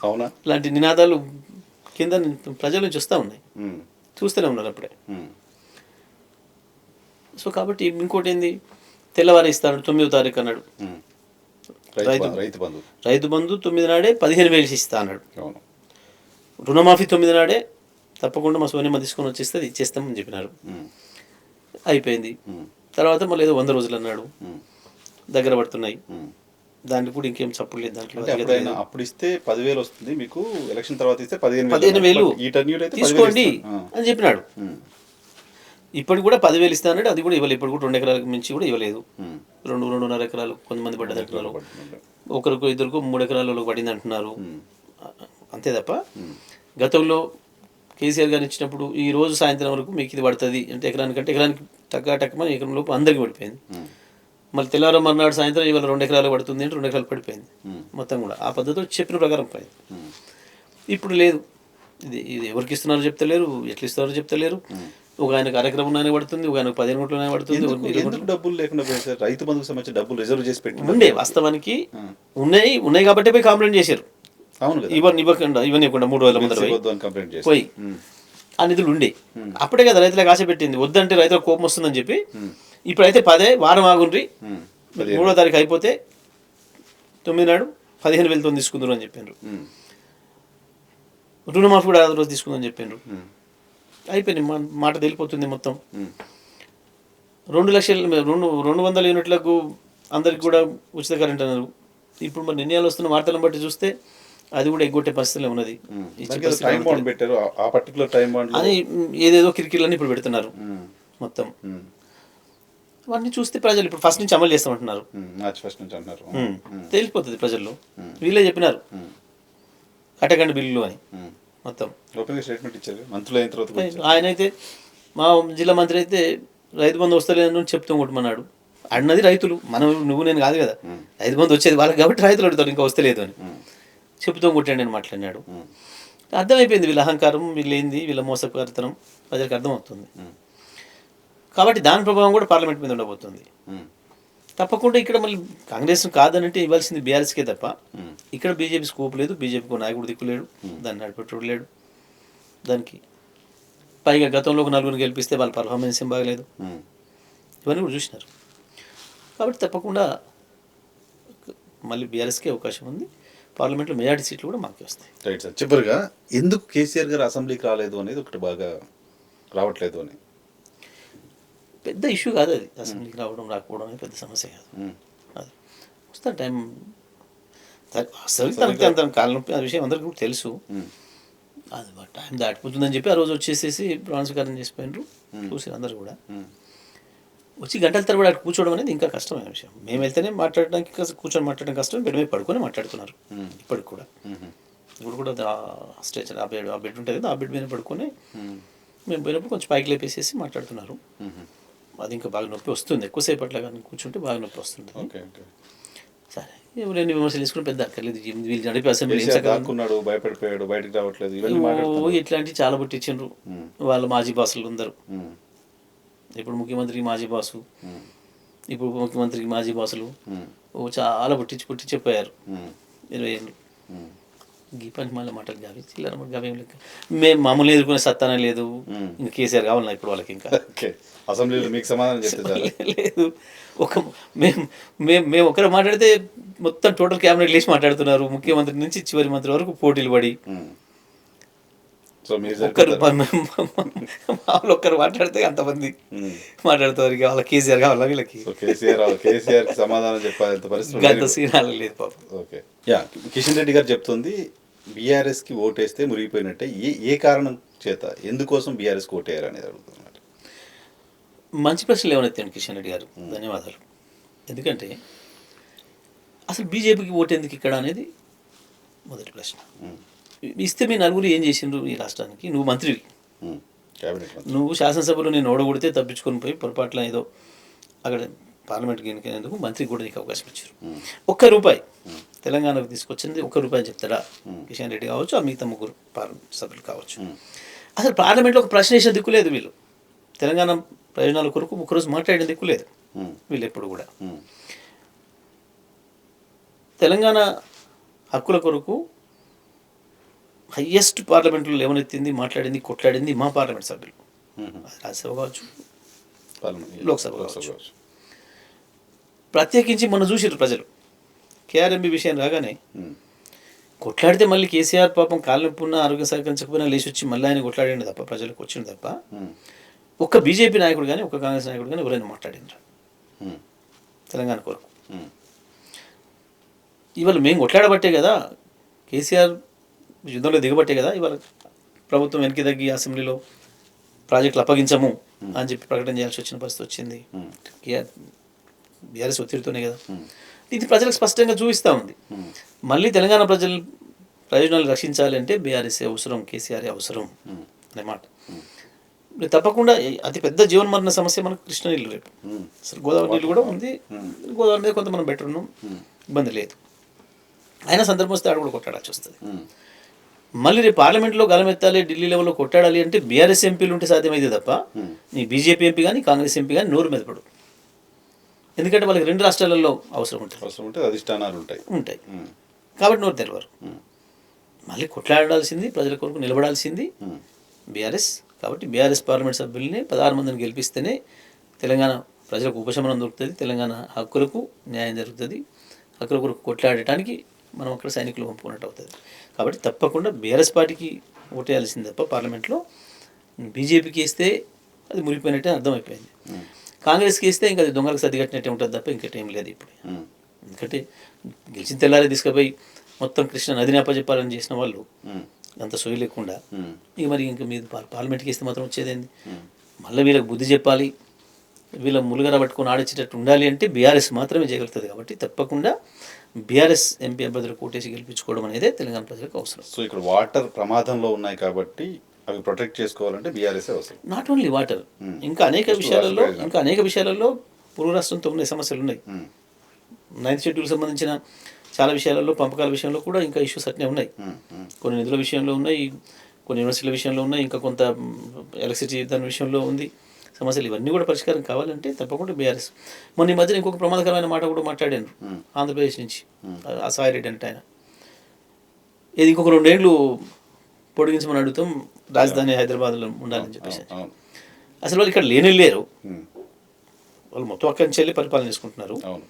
అవునా ఇలాంటి నినాదాలు కింద ప్రజల నుంచి వస్తూ ఉన్నాయి, చూస్తూనే ఉన్నారు అప్పుడే. సో కాబట్టి ఇంకోటి ఏంది, తెల్లవారు ఇస్తాడు 9వ తారీఖు అన్నాడు రైతు బంధు 9 నాడే 15,000 ఇస్తా అన్నాడు. రుణమాఫీ 9 నాడే తప్పకుండా మా సోనియమ్మ తీసుకొని వచ్చేస్తే ఇచ్చేస్తామని చెప్పినారు. అయిపోయింది. తర్వాత మళ్ళీ ఏదో 100 రోజులు అన్నాడు, దగ్గర పడుతున్నాయి. దానికి కూడా ఇంకేం చప్పుడు లేదు దాంట్లో. అప్పుడు ఇస్తే 10,000 వస్తుంది మీకు, ఎలక్షన్ తర్వాత ఇస్తే 15,000 తీసుకోండి అని చెప్పినాడు. ఇప్పటికి కూడా 10,000 ఇస్తా అన్నాడు, అది కూడా ఇవ్వలేదు. ఇప్పుడు కూడా 2 ఎకరాలకు మించి కూడా ఇవ్వలేదు. 2-2.5 ఎకరాలు కొంతమంది పడ్డది అంటున్నారు, ఒకరికి 2 3 ఎకరాలు పడింది అంటున్నారు. అంతే తప్ప గతంలో కేసీఆర్ గారు ఇచ్చినప్పుడు ఈ రోజు సాయంత్రం వరకు మీకు ఇది పడుతుంది అంటే ఎకరానికి టక్కమని ఎకరం లోపు అందరికీ పడిపోయింది. మళ్ళీ తెల్లవారు మర్నాడు సాయంత్రం ఇవాళ 2 ఎకరాలు పడుతుంది అంటే 2 ఎకరాలు పడిపోయింది మొత్తం కూడా. ఆ పద్ధతిలో చెప్పిన ప్రకారం పోయింది. ఇప్పుడు లేదు, ఇది ఎవరికి ఇస్తున్నారో చెప్తలేరు, ఎట్లా ఇస్తున్నారో చెప్తలేరు. ఒక ఆయన కార్యక్రమం పడుతుంది, ఒక ఆయన 15 గంటలు పడుతుంది. డబ్బులు లేకుండా రైతు బంధుకు సంబంధించి డబ్బులు రిజర్వ్ చేసి పెట్టి ఉండే, వాస్తవానికి ఉన్నాయి కాబట్టి పోయి కంప్లైంట్ చేశారు. ఇవ్వకుండా 3 రోజుల ముందర పోయి ఆ నిధులు ఉండే. అప్పుడే కదా రైతులకు ఆశ పెట్టింది, వద్దంటే రైతులకు కోపం వస్తుందని చెప్పి. ఇప్పుడైతే 10 వారం ఆగుండ్రి, 3వ తారీఖు అయిపోతే 9 నాడు 15,000 తీసుకుందరు అని చెప్పారు. రుణమాఫీ కూడా 5 రోజు తీసుకుందని చెప్పారు. అయిపోయింది, మాట తెలిపోతుంది మొత్తం. 2 లక్షల 200 యూనిట్లకు అందరికి కూడా ఉచిత కరెంట్ అన్నారు. ఇప్పుడు మరి నిర్ణయాలు వస్తున్న వార్తలను బట్టి చూస్తే అది కూడా ఎగ్గొట్టే పరిస్థితిలో ఉన్నది. టైం బాండ్ పెట్టారు, ఆ పర్టికులర్ టైం బాండ్ అది ఏదేదో కిరికిర్లన్నీ ఇప్పుడు పెడుతున్నారు మొత్తం. అవన్నీ చూస్తే ప్రజలు ఇప్పుడు ఫస్ట్ నుంచి అమలు చేస్తామంటున్నారు. మార్చి ఫస్ట్ నుంచి అంటున్నారు. తేలిపోతుంది ప్రజల్లో. వీళ్ళే చెప్పినారు కట్టకండి బిల్లులు అని మొత్తం. ఓపెన్గా స్టేట్మెంట్ ఇచ్చారు మంత్రులు అయిన తర్వాత. ఆయన అయితే మా జిల్లా మంత్రి అయితే రైతు బంధు వస్తలేదని చెప్తూ కొట్టమన్నాడు. అన్నది రైతులు, మనం నువ్వు నేను కాదు కదా. రైతు బంధు వచ్చేది వాళ్ళకి కాబట్టి రైతులు అడుగుతారు ఇంకా వస్తలేదు అని చెబుతూ కొట్టాడు అని మాట్లాడినాడు. అర్థమైపోయింది వీళ్ళ అహంకారం, వీళ్ళు ఏంది, వీళ్ళ మోసకారితనం ప్రజలకు అర్థమవుతుంది. కాబట్టి దాని ప్రభావం కూడా పార్లమెంట్ మీద ఉండబోతుంది. తప్పకుండా ఇక్కడ మళ్ళీ కాంగ్రెస్ కాదనంటే ఇవ్వాల్సింది బీఆర్ఎస్కే తప్ప ఇక్కడ బీజేపీ స్కోప్ లేదు. బీజేపీకి నాయకుడు దిక్కులేడు, దాన్ని నడిపెట్టుడు లేడు. దానికి పైగా గతంలో ఒక నలుగురిని గెలిపిస్తే వాళ్ళ పర్ఫార్మెన్స్ ఏం బాగలేదు. ఇవన్నీ కూడా చూసినారు. కాబట్టి తప్పకుండా మళ్ళీ బీఆర్ఎస్కే అవకాశం ఉంది. పార్లమెంట్లో మెజారిటీ సీట్లు కూడా మాకే వస్తాయి. Right sir. చివరిగా ఎందుకు కేసీఆర్ గారు అసెంబ్లీకి రాలేదు అనేది ఒకటి బాగా రావట్లేదు అని పెద్ద ఇష్యూ కాదు అది. అసెంబ్లీకి రావడం రాకపోవడం అనేది పెద్ద సమస్య కాదు. అది వస్తా టైం అసలు అంత కాలం నొప్పి ఆ విషయం అందరికీ కూడా తెలుసు. అది టైం దాటిపోతుందని చెప్పి ఆ రోజు వచ్చేసేసి ప్రమాణ స్వీకారం చేసిపోయినారు. చూసారు అందరు కూడా. వచ్చి గంటల తరబడి అక్కడ కూర్చోవడం అనేది ఇంకా కష్టమైన విషయం. మేము వెళ్తేనే మాట్లాడడానికి కూర్చొని మాట్లాడడం కష్టం. బెడ్ మీద పడుకొని మాట్లాడుతున్నారు ఇప్పటికి కూడా. ఇప్పుడు కూడా స్టేజ్ ఆ బెడ్ ఉంటుంది కదా, ఆ బెడ్ మీద పడుకొని మేము పోయినప్పుడు కొంచెం పైకి లేపేసేసి మాట్లాడుతున్నారు. అది ఇంకా బాగా నొప్పి వస్తుంది. ఎక్కువసేపు అట్లా కానీ కూర్చుంటే బాగా నొప్పి వస్తుంది. సరే ఎవరైనా విమర్శలు తీసుకుని పెద్ద అక్కర్లేదు. వీళ్ళు నడిపి అసెంబ్లీ భయపడిపోయాడు, బయటకు రావట్లేదు, ఇట్లాంటివి చాలా పుట్టించారు వాళ్ళ మాజీ బాసులు అందరూ. ఇప్పుడు ముఖ్యమంత్రికి మాజీ బాసు, ఇప్పుడు ముఖ్యమంత్రికి మాజీ బాసులు చాలా పుట్టించి చెప్పారు 20 ఏళ్ళు. ఈ పని మళ్ళీ మాటలు కావి చిల్లర గవేం లెక్క. మేము మామూలు ఎదుర్కొనే సత్తానే లేదు. ఇంకా కేసీఆర్ కావాలన్నా ఇప్పుడు వాళ్ళకి ఇంకా అసెంబ్లీలో మీకు సమాధానం చెప్తారు లేదు. మేము ఒకరు మాట్లాడితే మొత్తం టోటల్ క్యాబినెట్ లేచి మాట్లాడుతున్నారు. ముఖ్యమంత్రి నుంచి చివరి మంత్రి వరకు పోటీలు పడి ఒక్కరు మాట్లాడితే అంతమంది మాట్లాడుతారు. ఇక వాళ్ళ కేసీఆర్ కావాలా వీళ్ళకి కేసీఆర్ సమాధానం చెప్పాలి పరిస్థితి గంట సీనాలు లేదు పాపం. ఓకే యా కిషన్ రెడ్డి గారు చెప్తుంది బీఆర్ఎస్కి ఓటేస్తే మురిగిపోయినట్టే. ఏ కారణం చేత ఎందుకోసం బీఆర్ఎస్కి ఓటేయారు అనేది అడుగుతున్నారు. మంచి ప్రశ్నలు ఏమనెత్తాను కిషన్ రెడ్డి గారు, ధన్యవాదాలు. ఎందుకంటే అసలు బీజేపీకి ఓటు ఎందుకు ఇక్కడ అనేది మొదటి ప్రశ్న. ఇస్తే మీ నలుగురు ఏం చేసిండ్రు ఈ రాష్ట్రానికి? నువ్వు మంత్రివి, నువ్వు శాసనసభలో నేను ఓడగొడితే తప్పించుకొని పోయి పొరపాట్ల ఏదో అక్కడ పార్లమెంట్కి ఎన్నికైనందుకు మంత్రికి కూడా నీకు అవకాశం ఇచ్చారు. ₹1 తెలంగాణకు తీసుకొచ్చింది ₹1 చెప్తారా? కిషన్ రెడ్డి కావచ్చు, ఆ మిగతా ముగ్గురు పార్లమెంట్ సభ్యులు కావచ్చు. అసలు పార్లమెంట్లో ఒక ప్రశ్న వేసిన దిక్కు లేదు. వీళ్ళు తెలంగాణ ప్రయోజనాల కొరకు ఒకరోజు మాట్లాడిన దిక్కు లేదు వీళ్ళు ఎప్పుడు కూడా. తెలంగాణ హక్కుల కొరకు హయ్యెస్ట్ పార్లమెంట్లో లేవనెత్తింది, మాట్లాడింది, కొట్లాడింది మా పార్లమెంట్ సభ్యులు. రాజ్యసభ కావచ్చు, లోక్సభ కావచ్చు. ప్రత్యేకించి మొన్న చూసిర్రు ప్రజలు కేఆర్ఎంబి విషయం రాగానే కొట్లాడితే మళ్ళీ కేసీఆర్ పాపం కాలు నొప్పి ఉన్న ఆరోగ్యం సహకరించకపోయినా లేచి వచ్చి మళ్ళీ ఆయన కొట్లాడిండు తప్ప, ప్రజలకు వచ్చింది తప్ప ఒక్క బీజేపీ నాయకుడు కానీ ఒక్క కాంగ్రెస్ నాయకుడు కానీ ఎవరైనా మాట్లాడినరు తెలంగాణ కొరకు. ఇవాళ మేము కొట్లాడబట్టే కదా, కేసీఆర్ యుద్ధంలో దిగబట్టే కదా ఇవాళ ప్రభుత్వం వెనక్కి తగ్గి అసెంబ్లీలో ప్రాజెక్టులు అప్పగించము అని చెప్పి ప్రకటన చేయాల్సి వచ్చిన పరిస్థితి వచ్చింది. బీఆర్ఎస్ ఒత్తిడితోనే కదా. ఇది ప్రజలకు స్పష్టంగా చూపిస్తూ ఉంది. మళ్ళీ తెలంగాణ ప్రజల ప్రయోజనాలు రక్షించాలి అంటే బీఆర్ఎస్ఏ అవసరం, కేసీఆర్ అవసరం అనే మాట. తప్పకుండా అతి పెద్ద జీవనమరణ సమస్య మనకు కృష్ణ నీళ్ళు. రేపు అసలు గోదావరి నీళ్ళు కూడా ఉంది. గోదావరి మీద కొంత మనం బెటర్ ఉన్నాం, ఇబ్బంది లేదు. అయినా సందర్భం వస్తే ఆడ కూడా కొట్టాడాల్సి వస్తుంది. మళ్ళీ రేపు పార్లమెంట్లో గలమెత్తాలి, ఢిల్లీ లెవెల్లో కొట్టాడాలి అంటే బీఆర్ఎస్ ఎంపీలు ఉంటే సాధ్యమైతే తప్ప నీ బీజేపీ ఎంపీ కానీ కాంగ్రెస్ ఎంపీ కానీ నోరు మీద పడు. ఎందుకంటే వాళ్ళకి 2 రాష్ట్రాలలో అవసరం ఉంటుంది, అధిష్టానాలు ఉంటాయి కాబట్టి నోరు తెలవరు. మళ్ళీ కొట్లాడాల్సింది, ప్రజల కొరకు నిలబడాల్సింది బీఆర్ఎస్. కాబట్టి బీఆర్ఎస్ పార్లమెంట్ సభ్యుల్ని 16 మందిని గెలిపిస్తేనే తెలంగాణ ప్రజలకు ఉపశమనం దొరుకుతుంది, తెలంగాణ హక్కులకు న్యాయం జరుగుతుంది, హక్కుల కొరకు కొట్లాడటానికి మనం అక్కడ సైనికులు పంపుకున్నట్టు అవుతుంది. కాబట్టి తప్పకుండా బీఆర్ఎస్ పార్టీకి ఓటేయాల్సింది తప్ప పార్లమెంట్లో బీజేపీకి వేస్తే అది మురిగిపోయినట్టే అర్థమైపోయింది. కాంగ్రెస్కి ఇస్తే ఇంకా అది దొంగలకు సర్ది కట్టినట్టే ఉంటుంది తప్ప ఇంకేం లేదు ఇప్పుడు. ఉమ్, ఎందుకంటే గెలిచిన తెల్లారి తీసుకుపోయి మొత్తం కృష్ణ నదిని అప్పచెప్పాలని చేసిన వాళ్ళు ఉమ్, అంత సోయి లేకుండా ఉమ్, ఇక మరి ఇంకా మీరు పార్లమెంట్కి ఇస్తే మాత్రం వచ్చేదేంది? ఉమ్. మళ్ళీ వీళ్ళకి బుద్ధి చెప్పాలి, వీళ్ళ ములుగర పట్టుకొని ఆడిచ్చేటట్టు ఉండాలి అంటే బీఆర్ఎస్ మాత్రమే చేయగలుగుతుంది. కాబట్టి తప్పకుండా బీఆర్ఎస్ ఎంపీ అభ్యర్థులు కోటేసి గెలిపించుకోవడం అనేదే తెలంగాణ ప్రజలకు అవసరం. సో ఇక్కడ వాటర్ ప్రమాదంలో ఉన్నాయి కాబట్టి అవి ప్రొటెక్ట్ చేసుకోవాలంటే బీఆర్ఎస్ అవసరం. నాట్ ఓన్లీ వాటర్, ఇంకా అనేక విషయాలలో పూర్వ రాష్ట్రంతో ఉన్న సమస్యలు ఉన్నాయి. ఉమ్, 9th షెడ్యూల్ సంబంధించిన చాలా విషయాలలో, పంపకాల విషయంలో కూడా ఇంకా ఇష్యూస్ అట్నే ఉన్నాయి. ఉమ్, ఉమ్, కొన్ని నిధుల విషయంలో ఉన్నాయి, కొన్ని యూనివర్సిటీల విషయంలో ఉన్నాయి, ఇంకా కొంత ఎలక్ట్రిసిటీ దాని విషయంలో ఉంది సమస్యలు. ఇవన్నీ కూడా పరిష్కారం కావాలంటే తప్పకుండా బీఆర్ఎస్. మొన్న ఈ మధ్యన ఇంకొక ప్రమాదకరమైన మాట కూడా మాట్లాడాను ఆంధ్రప్రదేశ్ నుంచి, ఆ సాయిరెడ్డి అంటే ఆయన, ఇది ఇంకొక 2 ఏళ్ళు పొడిగించమని అడుగుతాం, రాజధాని హైదరాబాద్లో ఉండాలని చెప్పేసి. అవును. అసలు వాళ్ళు ఇక్కడ లేరు, ఉమ్, వాళ్ళు మొత్తం అక్కడి నుంచి వెళ్ళి పరిపాలన చేసుకుంటున్నారు. అవును.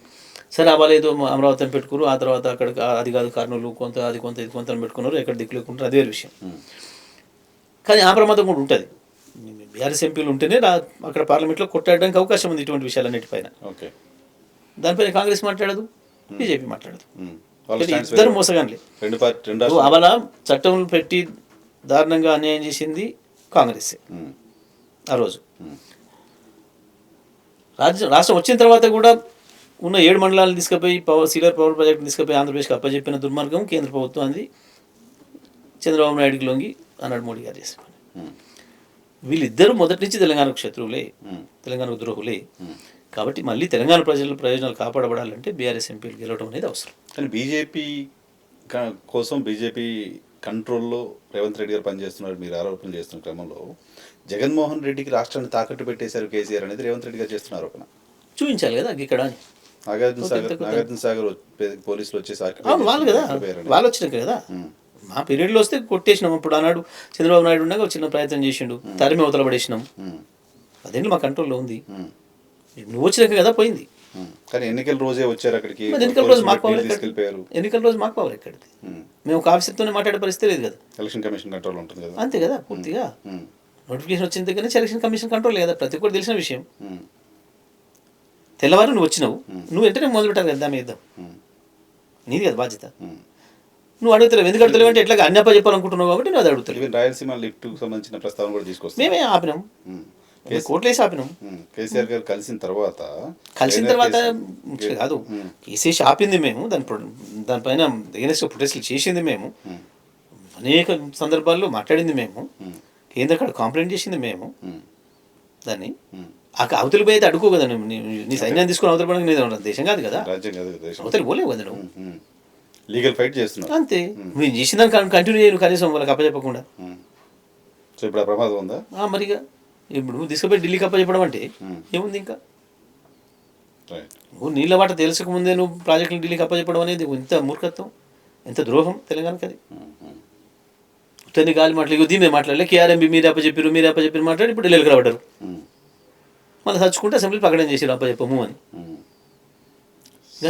సరే అవ్వలేదు, అమరావతిని పెట్టుకున్నారు, ఆ తర్వాత అక్కడ అది కాదు కర్నూలు కొంత, అది కొంత, ఇది కొంత పెట్టుకున్నారు, ఎక్కడ దిక్కు లేకుంటారు, అది వేరే విషయం. కానీ ఆ ప్రమాదం కూడా ఉంటుంది. బీఆర్ఎస్ ఎంపీలు ఉంటేనే అక్కడ పార్లమెంట్లో కొట్టాడడానికి అవకాశం ఉంది ఇటువంటి విషయాలన్నిటిపైన. ఓకే. దానిపైన కాంగ్రెస్ మాట్లాడదు, బీజేపీ మాట్లాడదు. ఉమ్. వాళ్ళ స్టాండ్స్ ఇద్దరు మోసగాన్లే. రెండు అవాళ చట్టం పెట్టి దారుణంగా అన్యాయం చేసింది కాంగ్రెస్ ఆ రోజు. రాష్ట్రం వచ్చిన తర్వాత కూడా ఉన్న 7 మండలాలను తీసుకుపోయి సీలర్ పవర్ ప్రాజెక్టుని తీసుకుపోయి ఆంధ్రప్రదేశ్కి అప్పచెప్పిన దుర్మార్గం కేంద్ర ప్రభుత్వం అంది. చంద్రబాబు నాయుడుకి లొంగి అన్నాడు మోడీ గారు చేసిన పని. వీళ్ళిద్దరూ మొదటి నుంచి తెలంగాణకు శత్రువులే, తెలంగాణకు ద్రోహులే. కాబట్టి మళ్ళీ తెలంగాణ ప్రజల ప్రయోజనాలు కాపాడబడాలంటే బీఆర్ఎస్ ఎంపీలు గెలవడం అనేది అవసరం. కానీ బీజేపీ కోసం బీజేపీ కంట్రోల్లో రేవంత్ రెడ్డి గారు పనిచేస్తున్నారు మీరు ఆరోపణలు చేస్తున్న క్రమంలో జగన్మోహన్ రెడ్డికి రాష్ట్రాన్ని తాకట్టు పెట్టేశారు కేసీఆర్ అనేది రేవంత్ రెడ్డి గారు చేస్తున్న ఆరోపణ. చూపించాలి కదా ఇక్కడ. నాగార్జున సాగర్ పోలీసులు వచ్చేసి వాళ్ళు కదా, వాళ్ళు వచ్చినాక కదా. మా పీరియడ్లో వస్తే కొట్టేసినాం. అప్పుడు ఆనాడు చంద్రబాబు నాయుడు ఉండగా చిన్న ప్రయత్నం చేసిండు, తరిమి అవతల పడేసినాం. అదేంటి మా కంట్రోల్లో ఉంది. నువ్వు వచ్చినాక కదా పోయింది. కానీ ఎన్నికల రోజే వచ్చారు అక్కడికి. ఎన్నికల రోజు మాకు పవర్ తీసుకెళ్ళిపోయారు. ఎన్నికల రోజు మాకు పవర్ ఎక్కడిది? మేము ఒక ఆఫీసర్తోనే మాట్లాడే పరిస్థితి లేదు కదా. ఎలక్షన్ కమిషన్ కంట్రోల్ ఉంటుంది కదా. అంతే కదా, పూర్తిగా నోటిఫికేషన్ వచ్చిన దగ్గర నుంచి ఎలక్షన్ కమిషన్ కంట్రోల్ లేదా, ప్రతి ఒక్కరు తెలిసిన విషయం. తెల్లవారు నువ్వు వచ్చినావు, నువ్వు వెంటనే మొదలు పెట్టాలి కదా దాని మీద. నీది కదా బాధ్యత. నువ్వు అడుగుతలేవు, ఎందుకు అడుగుతలేవు అంటే ఎట్లా అన్యప్ప చెప్పాలనుకుంటున్నావు కాబట్టి నువ్వు అది అడుగుతావు. రాయలసీమ లిఫ్ట్ సంబంధించిన ప్రస్తావన కూడా తీసుకొస్తాం. మేమే ఆపినాం, కోట్లేసి ఆపినాం. కేసీఆర్ గారు కలిసిన తర్వాత కాదు, కేసీఆర్ ఆపింది మేము, దానిపైన ఎగనెస్ట్ ప్రొటెస్ట్లు చేసింది మేము, అనేక సందర్భాల్లో మాట్లాడింది మేము, కేంద్ర కాడ కంప్లైంట్ చేసింది మేము. దాన్ని అవతలి పోయి అయితే అడుకో కదా, నీ సైన్యాన్ని తీసుకుని అవతలి పడక నేను దేశం కాదు కదా, అవతలి పోలేవు కదా నువ్వు. లీగల్ ఫైట్ చేస్తున్నావు అంతే. మేము చేసిన దాన్ని కంటిన్యూ చేయను కనీసం వాళ్ళకి అప్పచెప్పకుండా. సో ఇప్పుడు ఆ ప్రమాదం ఉందా? మరిగా ఇప్పుడు నువ్వు తీసుకుపోయి ఢిల్లీకి అప్పచెప్పడం అంటే ఏముంది ఇంకా? నువ్వు నీళ్ళ వాట తెలుసుకు ముందే నువ్వు ప్రాజెక్టులు ఢిల్లీకి అప్పచెప్పడం అనేది ఎంత మూర్ఖత్వం, ఎంత ద్రోహం తెలంగాణకి. అది ఉత్తని గాలి మాటలు దీని మాట్లాడలే, కేఆర్ఎంబి మీరు అప్పచెప్పారు మాట్లాడి ఇప్పుడు ఢిల్లీకి రాబడ్డారు. మళ్ళీ చచ్చుకుంటే అసెంబ్లీ ప్రకటన చేసారు అప్పచెప్పము అని.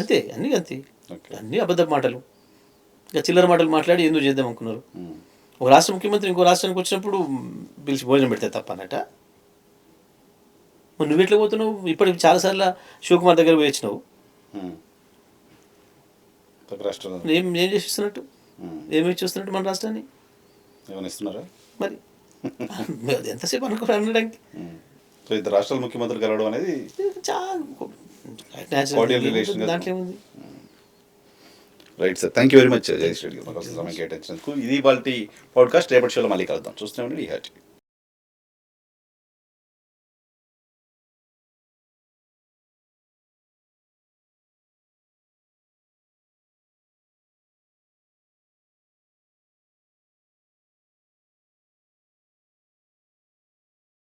అంతే, అన్నీ అంతే, అన్నీ అబద్ధ మాటలు. ఇక చిల్లర మాటలు మాట్లాడి ఎందుకు చేద్దాం అనుకున్నారు. ఒక రాష్ట్ర ముఖ్యమంత్రి ఇంకో రాష్ట్రానికి వచ్చినప్పుడు పిలిచి భోజనం పెడితే తప్ప అన్నట. నువ్వు ఎట్లా పోతున్నావు? ఇప్పటికి చాలాసార్లు శివకుమార్ దగ్గర పోయి వచ్చినావు. ఏం చేసిస్తున్నట్టు, ఏమి చూస్తున్నట్టు మన రాష్ట్రాన్ని మరి ఎంతసేపు అనుకో అనడానికి. ఇద్దరు రాష్ట్రాల ముఖ్యమంత్రులు కలవడం అనేది దాంట్లో ఏముంది? Right sir, thank you very much Jagadish Reddy గారు సమయం కేటాయించినందుకు. ఇది వాళ్ళ పాడ్కాస్ట్. రేపటి షోలో మళ్ళీ కలుద్దాం. చూస్తూనే ఉండండి ఈ హాట్.